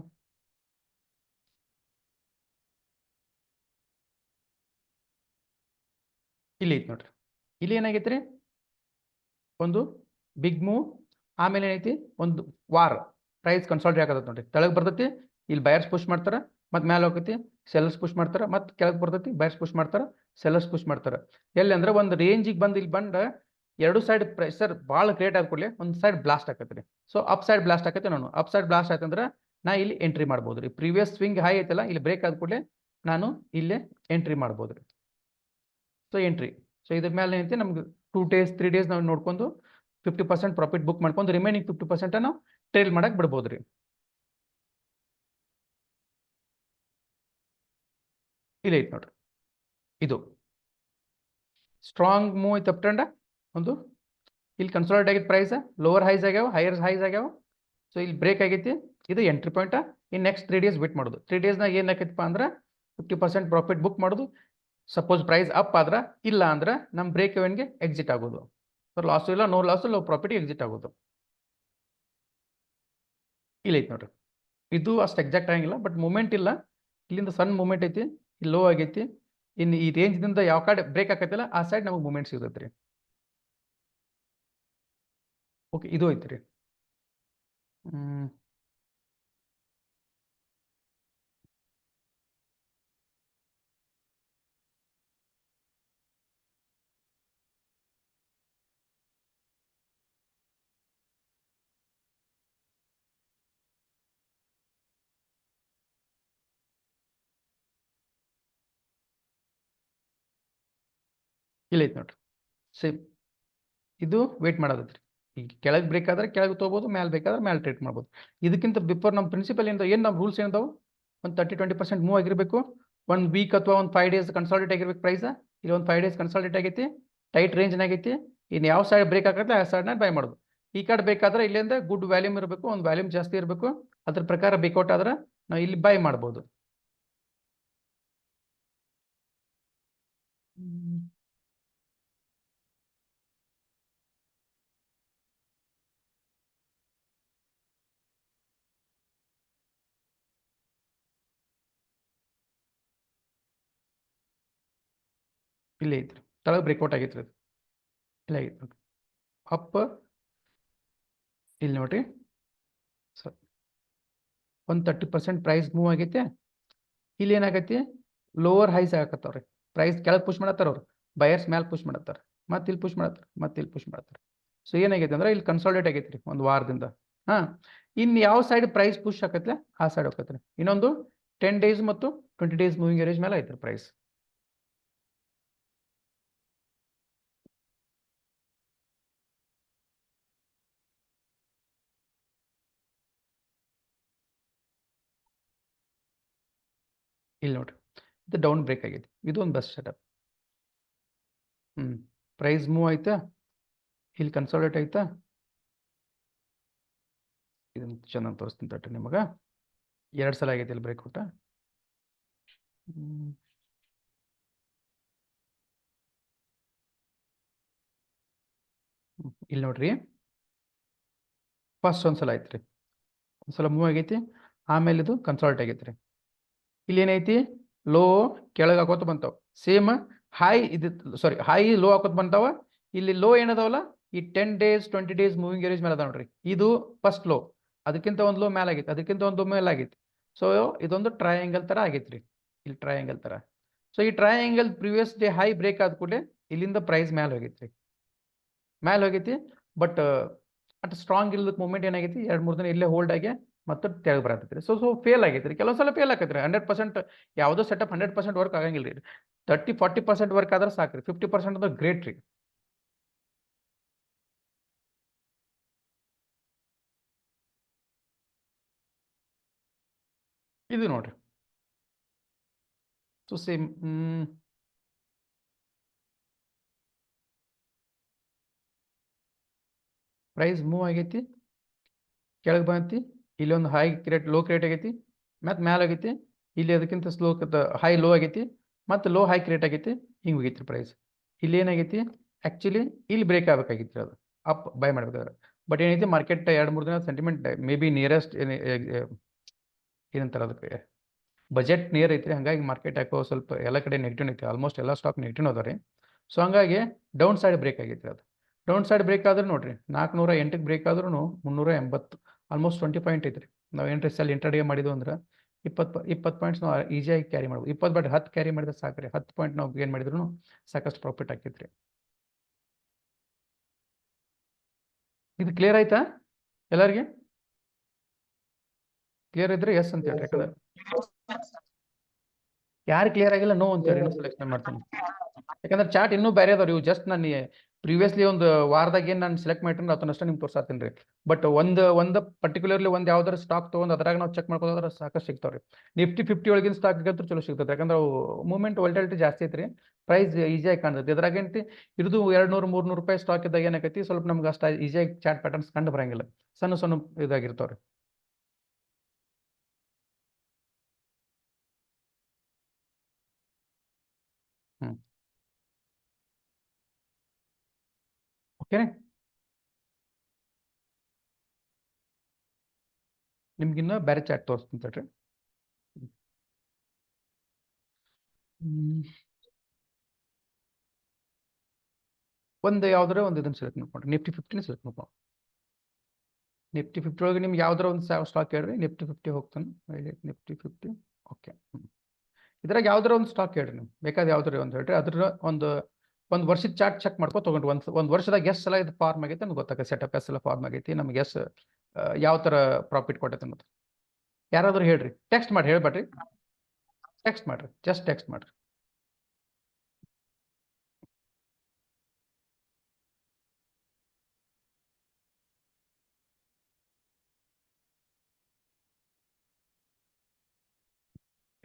ಇಲ್ಲಿ ಐತಿ ನೋಡ್ರಿ. ಇಲ್ಲಿ ಏನಾಗೈತ್ರಿ, ಒಂದು ಬಿಗ್ ಮೂವ್, ಆಮೇಲೆ ಏನೈತಿ ಒಂದು ವಾರ್. ಪ್ರೈಸ್ ಕನ್ಸಾಲಿಡೇಟ್ ಆಗತ್ತೆ ನೋಡ್ರಿ, ತೆಳಗ್ ಬರ್ತೈತಿ, ಇಲ್ಲಿ ಬಯರ್ಸ್ ಪುಷ್ ಮಾಡ್ತಾರ, ಮತ್ತೆ ಮ್ಯಾಲ ಹೋಗೈತಿ, ಸೆಲ್ಲರ್ಸ್ ಪುಷ್ ಮಾಡ್ತಾರ, ಮತ್ತೆ ಕೆಳಗೆ ಬರ್ತೈತಿ, ಬಯರ್ಸ್ ಪುಷ್ ಮಾಡ್ತಾರ, ಸೆಲ್ಲರ್ಸ್ ಪುಷ್ ಮಾಡ್ತಾರ. ಎಲ್ಲಿ ಅಂದ್ರೆ ಒಂದು ರೇಂಜಿಗೆ ಬಂದು ಇಲ್ಲಿ ಬಂದ ಎರಡು ಸೈಡ್ ಪ್ರೆಷರ್ ಭಾಳ ಕ್ರಿಯೇಟ್ ಆದ ಕೂಡಲೇ ಒಂದು ಸೈಡ್ ಬ್ಲಾಸ್ಟ್ ಆಕತ್ರಿ. ಸೊ ಅಪ್ ಸೈಡ್ ಬ್ಲಾಸ್ಟ್ ಆಕೈತಿ. ನಾನು ಅಪ್ ಸೈಡ್ ಬ್ಲಾಸ್ಟ್ ಆಯ್ತಂದ್ರೆ ನಾ ಇಲ್ಲಿ ಎಂಟ್ರಿ ಮಾಡ್ಬೋದ್ರಿ. ಪ್ರೀವಿಯಸ್ ಸ್ವಿಂಗ್ ಹೈ ಐತಲ್ಲ, ಇಲ್ಲಿ ಬ್ರೇಕ್ ಆದ ಕೂಡಲೇ ನಾನು ಇಲ್ಲೇ ಎಂಟ್ರಿ ಮಾಡ್ಬೋದ್ರಿ. So entry. ಸೊ ಇದ್ರ ಮೇಲೆ ಏನೈತಿ, ನಮ್ಗೆ 2 ಡೇಸ್ 3 ಡೇಸ್ ನಾವು ನೋಡ್ಕೊಂಡು 50% ಪ್ರಾಫಿಟ್ ಬುಕ್ ಮಾಡ್ಕೊಂಡು ರಿಮೈನಿಂಗ್ 50% ನಾವು ಟ್ರೇಲ್ ಮಾಡಕ್ ಬಿಡ್ಬೋದ್ರಿ. ಇಲ್ಲಿ ಐತಿ ನೋಡ್ರಿ, ಇದು ಸ್ಟ್ರಾಂಗ್ ಮೂವ್ ಐತಿ ಅಪ್ ಟ್ರೆಂಡ್. ಒಂದು ಇಲ್ಲಿ ಕನ್ಸಾಲಿಡೇಟ್ ಆಗಿದ್ದ ಪ್ರೈಸ್ ಲೋವರ್ ಹೈಸ್ ಆಗ್ಯಾವ, ಹೈಯರ್ ಹೈಸ್ ಆಗ್ಯಾವ. ಸೊ ಇಲ್ಲಿ ಬ್ರೇಕ್ ಆಗೈತಿ, ಇದು entry point. In next 3 days wait ಮಾಡೋದು. 3 days ನಾಗ ಏನಾಕೈತಪ್ಪ ಅಂದ್ರೆ 50% ಪ್ರಾಫಿಟ್ ಬುಕ್ ಮಾಡೋದು. ಸಪೋಸ್ ಪ್ರೈಸ್ ಅಪ್ ಆದ್ರೆ, ಇಲ್ಲ ಅಂದ್ರೆ ನಮ್ಮ ಬ್ರೇಕ್ ಎವನ್ಗೆ ಎಕ್ಸಿಟ್ ಆಗೋದು. ಲಾಸ್ ಇಲ್ಲ, no loss, low profit exit ಆಗೋದು. ಇಲ್ಲ ಐತಿ ನೋಡ್ರಿ, ಇದು ಅಷ್ಟು ಎಕ್ಸಾಕ್ಟ್ ಆಗಿಲ್ಲ, ಬಟ್ ಮೂಮೆಂಟ್ ಇಲ್ಲ, ಇಲ್ಲಿಂದ ಸಣ್ಣ ಮೂಮೆಂಟ್ ಐತಿ, ಇಲ್ಲಿ ಲೋ ಆಗೈತಿ. ಇನ್ನು ಈ ರೇಂಜ್ದಿಂದ ಯಾವ ಕಡೆ ಬ್ರೇಕ್ ಆಕೈತಿಲ್ಲ ಆ ಸೈಡ್ ನಮಗೆ ಮೂಮೆಂಟ್ ಸಿಗುತ್ತೆ ರೀ. ಓಕೆ, ಇದು ಐತಿ ರೀ. ಇಲ್ಲ ಐತಿ ನೋಡ್ರಿ, ಸೇಮ್ ಇದು ವೇಟ್ ಮಾಡೋದೈತ್ರಿ. ಈಗ ಕೆಳಗೆ ಬ್ರೇಕ್ ಆದ್ರೆ ಕೆಳಗೆ ತೊಗೋಬೋದು, ಮೇಲೆ ಬೇಕಾದ್ರೆ ಮೇಲೆ ಟ್ರೇಡ್ ಮಾಡ್ಬೋದು. ಇದಕ್ಕಿಂತ ಬಿಫೋರ್ ನಮ್ಮ ಪ್ರಿನ್ಸಿಪಲ್ ಏನು ನಮ್ಮ ರೂಲ್ಸ್ ಏನದಾವು, ಒಂದು 30-20% ಮೂವ್ ಆಗಿರಬೇಕು. 1 ವೀಕ್ ಅಥವಾ ಒಂದು 5 days ಕನ್ಸಾಲ್ಟೇಟ್ ಆಗಿರ್ಬೇಕು ಪ್ರೈಸ್. ಇಲ್ಲಿ ಒಂದು 5 days ಕನ್ಸಾಲ್ಟೇಟ್ ಆಗೈತಿ, ಟೈಟ್ ರೇಂಜ್ನಾಗೈತಿ. ಇನ್ನು ಯಾವ ಸೈಡ್ ಬ್ರೇಕ್ ಆಗತ್ತೆ ಆ ಸೈಡ್ನ ಬೈ ಮಾಡೋದು. ಈ ಕಡೆ ಬೇಕಾದ್ರೆ ಇಲ್ಲಿಂದ ಗುಡ್ ವ್ಯಾಲ್ಯೂಮ್ ಇರಬೇಕು, ಒಂದು ವ್ಯಾಲ್ಯೂಮ್ ಜಾಸ್ತಿ ಇರಬೇಕು. ಅದ್ರ ಪ್ರಕಾರ ಬೇಕೌಟ್ ಆದ್ರೆ ನಾವು ಇಲ್ಲಿ ಬೈ ಮಾಡ್ಬೋದು. ಇಲ್ಲೇ ಐತ್ರಿ, ತಳಗೆ ಬ್ರೇಕ್ಔಟ್ ಆಗೈತ್ರಿ ಅದು. ಇಲ್ಲ ಐತಿ ನೋಡ್ರಿ, ಅಪ್ ಇಲ್ಲಿ ನೋಡ್ರಿ ಸರ್, ಒಂದು 30% ಪ್ರೈಸ್ ಮೂವ್ ಆಗೈತೆ. ಇಲ್ಲಿ ಏನಾಗೈತಿ, ಲೋವರ್ ಹೈಸ್ ಆಗತ್ತವ್ರಿ. ಪ್ರೈಸ್ ಕೆಳಗೆ ಪುಷ್ ಮಾಡತ್ತಾರ ಅವ್ರು, ಬಯರ್ಸ್ ಮೇಲೆ ಪುಷ್ ಮಾಡತ್ತಾರ, ಮತ್ತೆ ಇಲ್ಲಿ ಪುಷ್ ಮಾಡತ್ತಾರ, ಮತ್ತೆ ಇಲ್ಲಿ ಪುಷ್ ಮಾಡತ್ತಾರ. ಸೊ ಏನಾಗೈತೆ ಅಂದ್ರೆ ಇಲ್ಲಿ ಕನ್ಸಾಲ್ಟೇಟ್ ಆಗೈತ್ರಿ ಒಂದು ವಾರದಿಂದ. ಇನ್ನು ಯಾವ ಸೈಡ್ ಪ್ರೈಸ್ ಪುಷ್ ಆಕತ್ಲೆ ಆ ಸೈಡ್ ಹೋಗತ್ರಿ. ಇನ್ನೊಂದು 10 days ಮತ್ತು 20 days ಮೂವಿಂಗ್ ಎವರೇಜ್ ಮೇಲೆ ಐತ್ರಿ ಪ್ರೈಸ್. ಇಲ್ಲಿ ನೋಡ್ರಿ, ಇದು ಡೌನ್ ಬ್ರೇಕ್ ಆಗೈತಿ, ಇದು ಒಂದು ಬೆಸ್ಟ್ ಸೆಟಪ್. ಪ್ರೈಸ್ ಮೂವ್ ಆಯ್ತಾ, ಇಲ್ಲಿ ಕನ್ಸಾಲ್ಟೇಟ್ ಆಯ್ತಾ, ಇದನ್ನು ಚೆನ್ನಾಗಿ ತೋರಿಸ್ತೀನಿ ತಟ್ರಿ ನಿಮಗೆ. 2 ಸಲ ಆಗೈತಿ ಇಲ್ಲಿ ಬ್ರೇಕ್ಔಟ್. ಇಲ್ಲಿ ನೋಡ್ರಿ, ಫಸ್ಟ್ ಒಂದ್ಸಲ ಐತ್ರಿ, ಒಂದ್ಸಲ ಮೂವ್ ಆಗೈತಿ, ಆಮೇಲೆ ಇದು ಕನ್ಸಾಲ್ಟ್ ಆಗೈತ್ರಿ. ಇಲ್ಲಿ ಏನೈತಿ, ಲೋ ಕೆಳಗೆ ಹಾಕೋತ ಬಂತಾವ, ಸೇಮ್ ಹೈ ಇದು ಸಾರಿ ಹೈ ಲೋ ಹಾಕೋತ ಬಂತಾವ. ಇಲ್ಲಿ ಲೋ ಏನದಾವಲ್ಲ, ಈ 10 days 20 days ಮೂವಿಂಗ್ ಎವರೇಜ್ ಮೇಲೆ ಅದಾವ ನೋಡ್ರಿ. ಇದು ಫಸ್ಟ್ ಲೋ, ಅದಕ್ಕಿಂತ ಒಂದು ಲೋ ಮೇಲೆ ಆಗೈತಿ, ಅದಕ್ಕಿಂತ ಒಂದು ಮೇಲೆ ಆಗೈತಿ. ಸೊ ಇದೊಂದು ಟ್ರಯಾಂಗಲ್ ತರ ಆಗೈತ್ರಿ, ಇಲ್ಲಿ ಟ್ರಯಾಂಗಲ್ ತರ. ಸೊ ಈ triangle previous day high break ಆದ ಕೂಡಲೇ ಇಲ್ಲಿಂದ ಪ್ರೈಸ್ ಮೇಲೆ ಹೋಗೈತ್ರಿ, ಮೇಲೆ ಹೋಗೈತಿ. ಬಟ್ ಅಟ್ ಸ್ಟ್ರಾಂಗ್ ಇಲ್ಲದ ಮೂಮೆಂಟ್ ಏನಾಗೈತಿ, 2-3 ದಿನ ಇಲ್ಲೇ ಹೋಲ್ಡ್ ಆಗಿ ಮತ್ತೆ ತೆಳಗೆ ಬರತ್ತೈತ್ರಿ. ಸೊ ಫೇಲ್ ಆಗೈತ್ರಿ, ಕೆಲವು ಸಲ ಫೇಲ್ ಆಗೈತ್ರಿ. 100% ಯಾವುದೋ ಸೆಟಪ್ 100% ವರ್ಕ್ ಆಗಂಗಿಲ್ಲ ರೀ. 30-40% ವರ್ಕ್ ಆದ್ರೆ ಸಾಕ್ರಿ, 50% ಅಂದ್ರೆ ಗ್ರೇಟ್ ರೀ. ಇದು ನೋಡ್ರಿ, ಸೊ ಸೇಮ್ ಪ್ರೈಸ್ ಮೂವ್ ಆಗೈತಿ, ಕೆಳಗೆ ಬಂದೈತಿ, ಇಲ್ಲಿ ಒಂದು ಹೈ ಕ್ರಿಯೇಟ್ ಲೋ ಕ್ರಿಯೇಟ್ ಆಗೈತಿ, ಮತ್ತೆ ಮ್ಯಾಲೆ ಆಗೈತಿ, ಇಲ್ಲಿ ಅದಕ್ಕಿಂತ ಸ್ಲೋ ಹೈ ಲೋ ಆಗೈತಿ, ಮತ್ತೆ ಲೋ ಹೈ ಕ್ರಿಯೇಟ್ ಆಗೈತಿ, ಹಿಂಗೆ ಹೋಗೈತಿ ಪ್ರೈಸ್. ಇಲ್ಲಿ ಏನಾಗೈತಿ, ಆ್ಯಕ್ಚುಲಿ ಇಲ್ಲಿ ಬ್ರೇಕ್ ಆಗಬೇಕಾಗಿತ್ತು ಅದು, ಅಪ್ ಬೈ ಮಾಡ್ಬೇಕಾದ್ರೆ. ಬಟ್ ಏನೈತಿ, ಮಾರ್ಕೆಟ್ 2-3 ದಿನ ಸೆಂಟಿಮೆಂಟ್ ಮೇ ಬಿ ನಿಯರೆಸ್ಟ್ ಏನಂತಾರೆ ಅದಕ್ಕೆ, ಬಜೆಟ್ ನಿಯರ್ ಐತ್ರಿ. ಹಂಗಾಗಿ ಮಾರ್ಕೆಟ್ ಯಾಕೋ ಸ್ವಲ್ಪ ಎಲ್ಲ ಕಡೆ ನೆಗೆಟಿವ್ ಐತಿ, ಆಲ್ಮೋಸ್ಟ್ ಎಲ್ಲ ಸ್ಟಾಕ್ ನೆಗೆಟಿವ್ ಅದಾವ ರೀ. ಸೊ ಹಂಗಾಗಿ ಡೌನ್ ಸೈಡ್ ಬ್ರೇಕ್ ಆಗೈತ್ರಿ ಅದು. ಡೌನ್ ಸೈಡ್ ಬ್ರೇಕ್ ಆದ್ರೆ ನೋಡ್ರಿ, 408ಕ್ಕೆ ಬ್ರೇಕ್ ಆದ್ರೂ 380, ಆಲ್ಮೋಸ್ಟ್ 20 ಪಾಯಿಂಟ್ ಐತ್ರಿ. ನಾವು ಏನ್ರಿ ಸೆಲ್ ಇಂಟರ್ಡೇ ಮಾಡಿದ್ವು ಅಂದ್ರೆ 20 ಪಾಯಿಂಟ್ಸ್ ನಾವು ಈಸಿಯಾಗಿ ಕ್ಯಾರಿ ಮಾಡ್ಬೋದು. 20 ಬಟ್ 10 ಕ್ಯಾರಿ ಮಾಡಿದ್ರೆ ಸಾಕ್ರಿ, 10 ಪಾಯಿಂಟ್ ನಾವು ಏನು ಮಾಡಿದ್ರು ಸಾಕಷ್ಟು ಪ್ರಾಫಿಟ್ ಆಕೈತ್ರಿ. ಇದು ಕ್ಲಿಯರ್ ಆಯ್ತಾ ಎಲ್ಲರಿಗೆ? ಕ್ಲಿಯರ್ ಇದ್ರೆ ಎಸ್ ಅಂತ ಹೇಳ್ರಿ, ಯಾಕಂದ್ರೆ ಯಾರು ಕ್ಲಿಯರ್ ಆಗಿಲ್ಲ ನೋ ಅಂತ ಹೇಳಿ ಇನ್ನೊಂದು ಸೆಲೆಕ್ಷನ್ ಮಾಡ್ತೀನಿ. ಯಾಕಂದ್ರೆ ಚಾರ್ಟ್ ಇನ್ನೂ ಬೇರೆ ಅದಾವ್ರಿ. ಇವು ಜಸ್ಟ್ ನಾನು ಪ್ರಿವಿಯಸ್ಲಿ ಒಂದು ವಾರದಾಗ ಏನು ನಾನು ಸೆಲೆಕ್ಟ್ ಮಾಡಿದ್ರೆ ಅದನ್ನಷ್ಟೇ ನಿಮ್ಗೆ ತೋರ್ಸಾತೀನಿ ರೀ. ಬಟ್ ಒಂದು ಪರ್ಟಿಕ್ಯುಲರ್ಲಿ ಒಂದು ಯಾವ್ದಾರು ಸ್ಟಾಕ್ ತೊಗೊಂಡು ಅದ್ರಾಗ ನಾವು ಚೆಕ್ ಮಾಡ್ಕೋದ್ರೆ ಸಾಕಷ್ಟು ಸಿಗ್ತಾವ್ರಿ. ನಿಫ್ಟಿ 50 ಒಳಗಿನ ಸ್ಟಾಕ್ ಆಗಂತೂ ಚಲೋ ಸಿಗ್ತದೆ, ಯಾಕಂದ್ರೆ ಅವು ಮೂವ್ಮೆಂಟ್ ವಾಲಟಿಲಿಟಿ ಜಾಸ್ತಿ ಐತ್ರಿ, ಪ್ರೈಸ್ ಈಸಿಯಾಗಿ ಕಾಣ್ತೈತಿ. ಇದ್ರಾಗೇಂತಿ ಇರೋದು 200-300 ರೂಪಾಯಿ ಸ್ಟಾಕ್ ಇದ್ದಾಗ ಏನಾಗೈತಿ, ಸ್ವಲ್ಪ ನಮ್ಗೆ ಅಷ್ಟು ಈಸಿಯಾಗಿ ಚಾರ್ಟ್ ಪ್ಯಾಟರ್ನ್ಸ್ ಕಂಡು ಬರಂಗಿಲ್ಲ, ಸಣ್ಣ ಇದಾಗಿರ್ತಾವ್ರಿ. ಓಕೆನೆ. ನಿಮ್ಗಿನ್ನ ಬೇರೆ ಚಾಟ್ ತೋರಿಸ್ತೀನಿ ತಡ್ರಿ. ಒಂದು ಯಾವ್ದಾರ ಒಂದು ಇದನ್ನ ಸೆಲೆಕ್ಟ್ ಮಾಡ್ಕೊಂಡ್ರಿ, ನಿಫ್ಟಿ 50 ಸೆಲೆಕ್ಟ್ ಮಾಡ್ಕೊಂಡು. ನಿಫ್ಟಿ 50 ಒಳಗೆ ನಿಮ್ಗೆ ಯಾವ್ದಾರ ಒಂದು ಸ್ಟಾಕ್ ಹೇಳ್ರಿ. ನಿಫ್ಟಿ 50 ಹೋಗ್ತಾನೆ. Nifty 50 okay. ಇದ್ರಾಗ ಯಾವ್ದಾರ ಒಂದು ಸ್ಟಾಕ್ ಹೇಳ್ರಿ, ನೀವು ಬೇಕಾದ ಯಾವ್ದಾರ ಒಂದು ಹೇಳ್ರಿ. ಅದ್ರ ಒಂದು ವರ್ಷದ ಚಾರ್ಟ್ ಚೆಕ್ ಮಾಡ್ಕೊಂಡು ತೊಗೊಂಡ್ರಿ. ಒಂದು ವರ್ಷದಾಗ ಎಷ್ಟು ಸಲ ಇದು ಫಾರ್ಮ್ ಆಗೈತೆ ಅಂತ ಗೊತ್ತಾಗ. ಸೆಟಪ್ ಎಷ್ಟು ಸಲ ಫಾರ್ಮ್ ಆಗೈತಿ, ನಮ್ಗೆ ಎಷ್ಟು ಯಾವ ಥರ ಪ್ರಾಫಿಟ್ ಕೊಟ್ಟೈತೆ ಅನ್ನೋದು. ಯಾರಾದ್ರೂ ಹೇಳ್ರಿ, ಟೆಕ್ಸ್ಟ್ ಮಾಡಿ ಹೇಳ್ಬೇಡ್ರಿ, ಟೆಕ್ಸ್ಟ್ ಮಾಡ್ರಿ, ಜಸ್ಟ್ ಟೆಕ್ಸ್ಟ್ ಮಾಡ್ರಿ.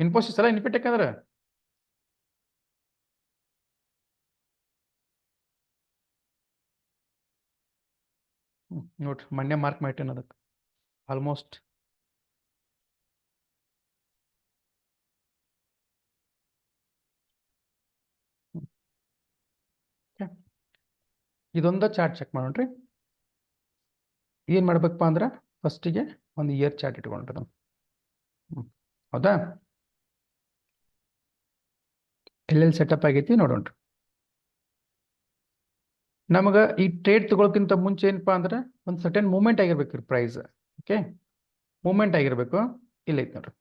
ಇನ್ಫೋಸಿಸ್ ಅಲ್ಲ ಇನ್ಫಿಟೆಕ್ ಅಂದ್ರೆ ನೋಡ್ರಿ, ಮೊನ್ನೆ ಮಾರ್ಕ್ ಮಾಡಿಟ್ಟೇನೆ ಅದಕ್ಕೆ ಆಲ್ಮೋಸ್ಟ್. ಇದೊಂದು ಚಾರ್ಟ್ ಚೆಕ್ ಮಾಡೋಣ್ರಿ. ಏನು ಮಾಡ್ಬೇಕಪ್ಪ ಅಂದ್ರೆ ಫಸ್ಟಿಗೆ ಒಂದು ಇಯರ್ ಚಾರ್ಟ್ ಇಟ್ಕೊಂಡ್ರಿ ನಾವು. ಹೌದಾ, ಎಲ್ಲೆಲ್ಲಿ ಸೆಟಪ್ ಆಗೈತಿ ನೋಡೋಣ್ರಿ. ನಮಗೆ ಈ ಟ್ರೇಡ್ ತಗೊಳಕ್ಕಿಂತ ಮುಂಚೆ ಏನಪ್ಪಾ ಅಂದ್ರೆ ಒಂದು ಸರ್ಟೆನ್ ಮೂವ್ಮೆಂಟ್ ಆಗಿರ್ಬೇಕು ಪ್ರೈಸ್. ಓಕೆ, ಮೂವ್ಮೆಂಟ್ ಆಗಿರ್ಬೇಕು. ಇಲ್ಲ ಐತಿ ನೋಡ್ರಿ,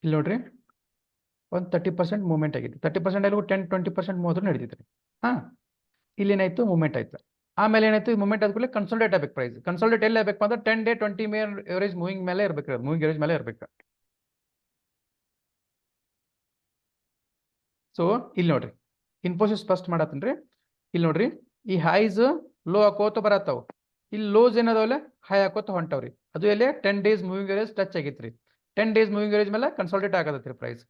ಇಲ್ಲಿ ನೋಡ್ರಿ, ಒಂದು 30% ಮೂವ್ಮೆಂಟ್ ಆಗಿದೆ. 30% ಅಲ್ಲಿ 10-20% ಹೋದ್ರೂ ನಡೀತೈತ್ರಿ. ಹಾ, ಇಲ್ಲಿ ಏನಾಯ್ತು, ಮೂವ್ಮೆಂಟ್ ಆಯ್ತು. ಆಮೇಲೆ ಏನಾಯ್ತು, ಮೂವ್ಮೆಂಟ್ ಆದ್ಮೇಲೆ ಕನ್ಸಲ್ಟೇಟ್ ಆಗ್ಬೇಕು ಪ್ರೈಸ್. ಕನ್ಸಲ್ಟೇಟ್ ಎಲ್ಲಿ ಆಗ್ಬೇಕು ಅಂದ್ರೆ 10 ಡೇ 20 ಎವರೇಜ್ ಮೂವಿಂಗ್ ಮೇಲೆ ಇರ್ಬೇಕು. ಮೂವಿಂಗ್ ಎವರೇಜ್ ಮೇಲೆ ಇರ್ಬೇಕು. ಸೊ ಇಲ್ಲಿ ನೋಡ್ರಿ, ಇನ್ಫೋಸಿಸ್ ಫಸ್ಟ್ ಮಾಡತ್ತನ್ರಿ. ಇಲ್ಲಿ ನೋಡ್ರಿ, ಈ ಹೈಸ್ ಲೋ ಹಾಕೋತ ಬರತ್ತಾವ. ಇಲ್ಲಿ ಲೋಸ್ ಏನದವಲ್ಲ ಹೈ ಹಾಕೋತ ಹೊಂಟವ್ರಿ. ಅದು ಎಲ್ಲಿ 10 ಡೇಸ್ ಮೂವಿಂಗ್ ಎವರೇಜ್ ಟಚ್ ಆಗೈತ್ರಿ. 10 ಡೇಸ್ ಮೂವಿಂಗ್ ಎವರೇಜ್ ಮೇಲೆ ಕನ್ಸಲ್ಟೇಟ್ ಆಗತ್ತೈತ್ರಿ ಪ್ರೈಸ್.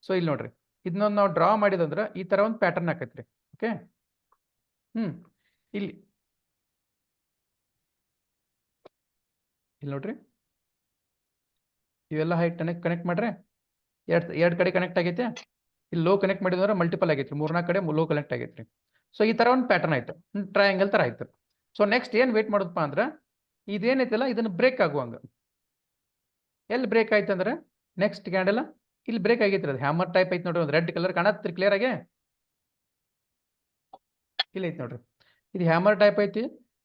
ಸೊ ಇಲ್ಲಿ ನೋಡ್ರಿ, ಇದನ್ನ ನಾವು ಡ್ರಾ ಮಾಡಿದಂದ್ರೆ ಈ ತರ ಒಂದು ಪ್ಯಾಟರ್ನ್ ಹಾಕೈತ್ರಿ. ಓಕೆ, ಇಲ್ಲಿ ನೋಡ್ರಿ, ಇವೆಲ್ಲ ಹೈ ಕನೆಕ್ಟ್ ಮಾಡ್ರೆ ಎರಡು ಕಡೆ ಕನೆಕ್ಟ್ ಆಗೈತೆ. ಇಲ್ಲಿ ಲೋ ಕನೆಕ್ಟ್ ಮಾಡಿದ್ರೆ ಮಲ್ಟಿಪಲ್ ಆಗೈತ್ರಿ, 3-4 ಕಡೆ ಲೋ ಕನೆಕ್ಟ್ ಆಗೈತ್ರಿ. ಸೊ ಈ ತರ ಒಂದು ಪ್ಯಾಟರ್ನ್ ಆಯ್ತು, ಟ್ರಯಾಂಗಲ್ ತರ ಆಯ್ತು. ಸೊ ನೆಕ್ಸ್ಟ್ ಏನ್ ವೇಟ್ ಮಾಡೋದಪ್ಪ ಅಂದ್ರೆ ಇದೇನೈತಲ್ಲ ಇದನ್ನ ಬ್ರೇಕ್ ಆಗುವಂಗ. ಎಲ್ಲಿ ಬ್ರೇಕ್ ಆಯ್ತು ಅಂದ್ರೆ ನೆಕ್ಸ್ಟ್ ಕ್ಯಾಂಡಲ್ ಇಲ್ಲಿ ಬ್ರೇಕ್ ಆಗೈತ್ರಿ. ಅದು ಹ್ಯಾಮರ್ ಟೈಪ್ ಐತಿ ನೋಡ್ರಿ, ಒಂದು ರೆಡ್ ಕಲರ್ ಕಾಣತ್ರಿ ಕ್ಲಿಯರ್ ಆಗಿ. ಇಲ್ಲಿ ಐತಿ ನೋಡ್ರಿ, ಇದು ಹ್ಯಾಮರ್ ಟೈಪ್ ಐತಿ.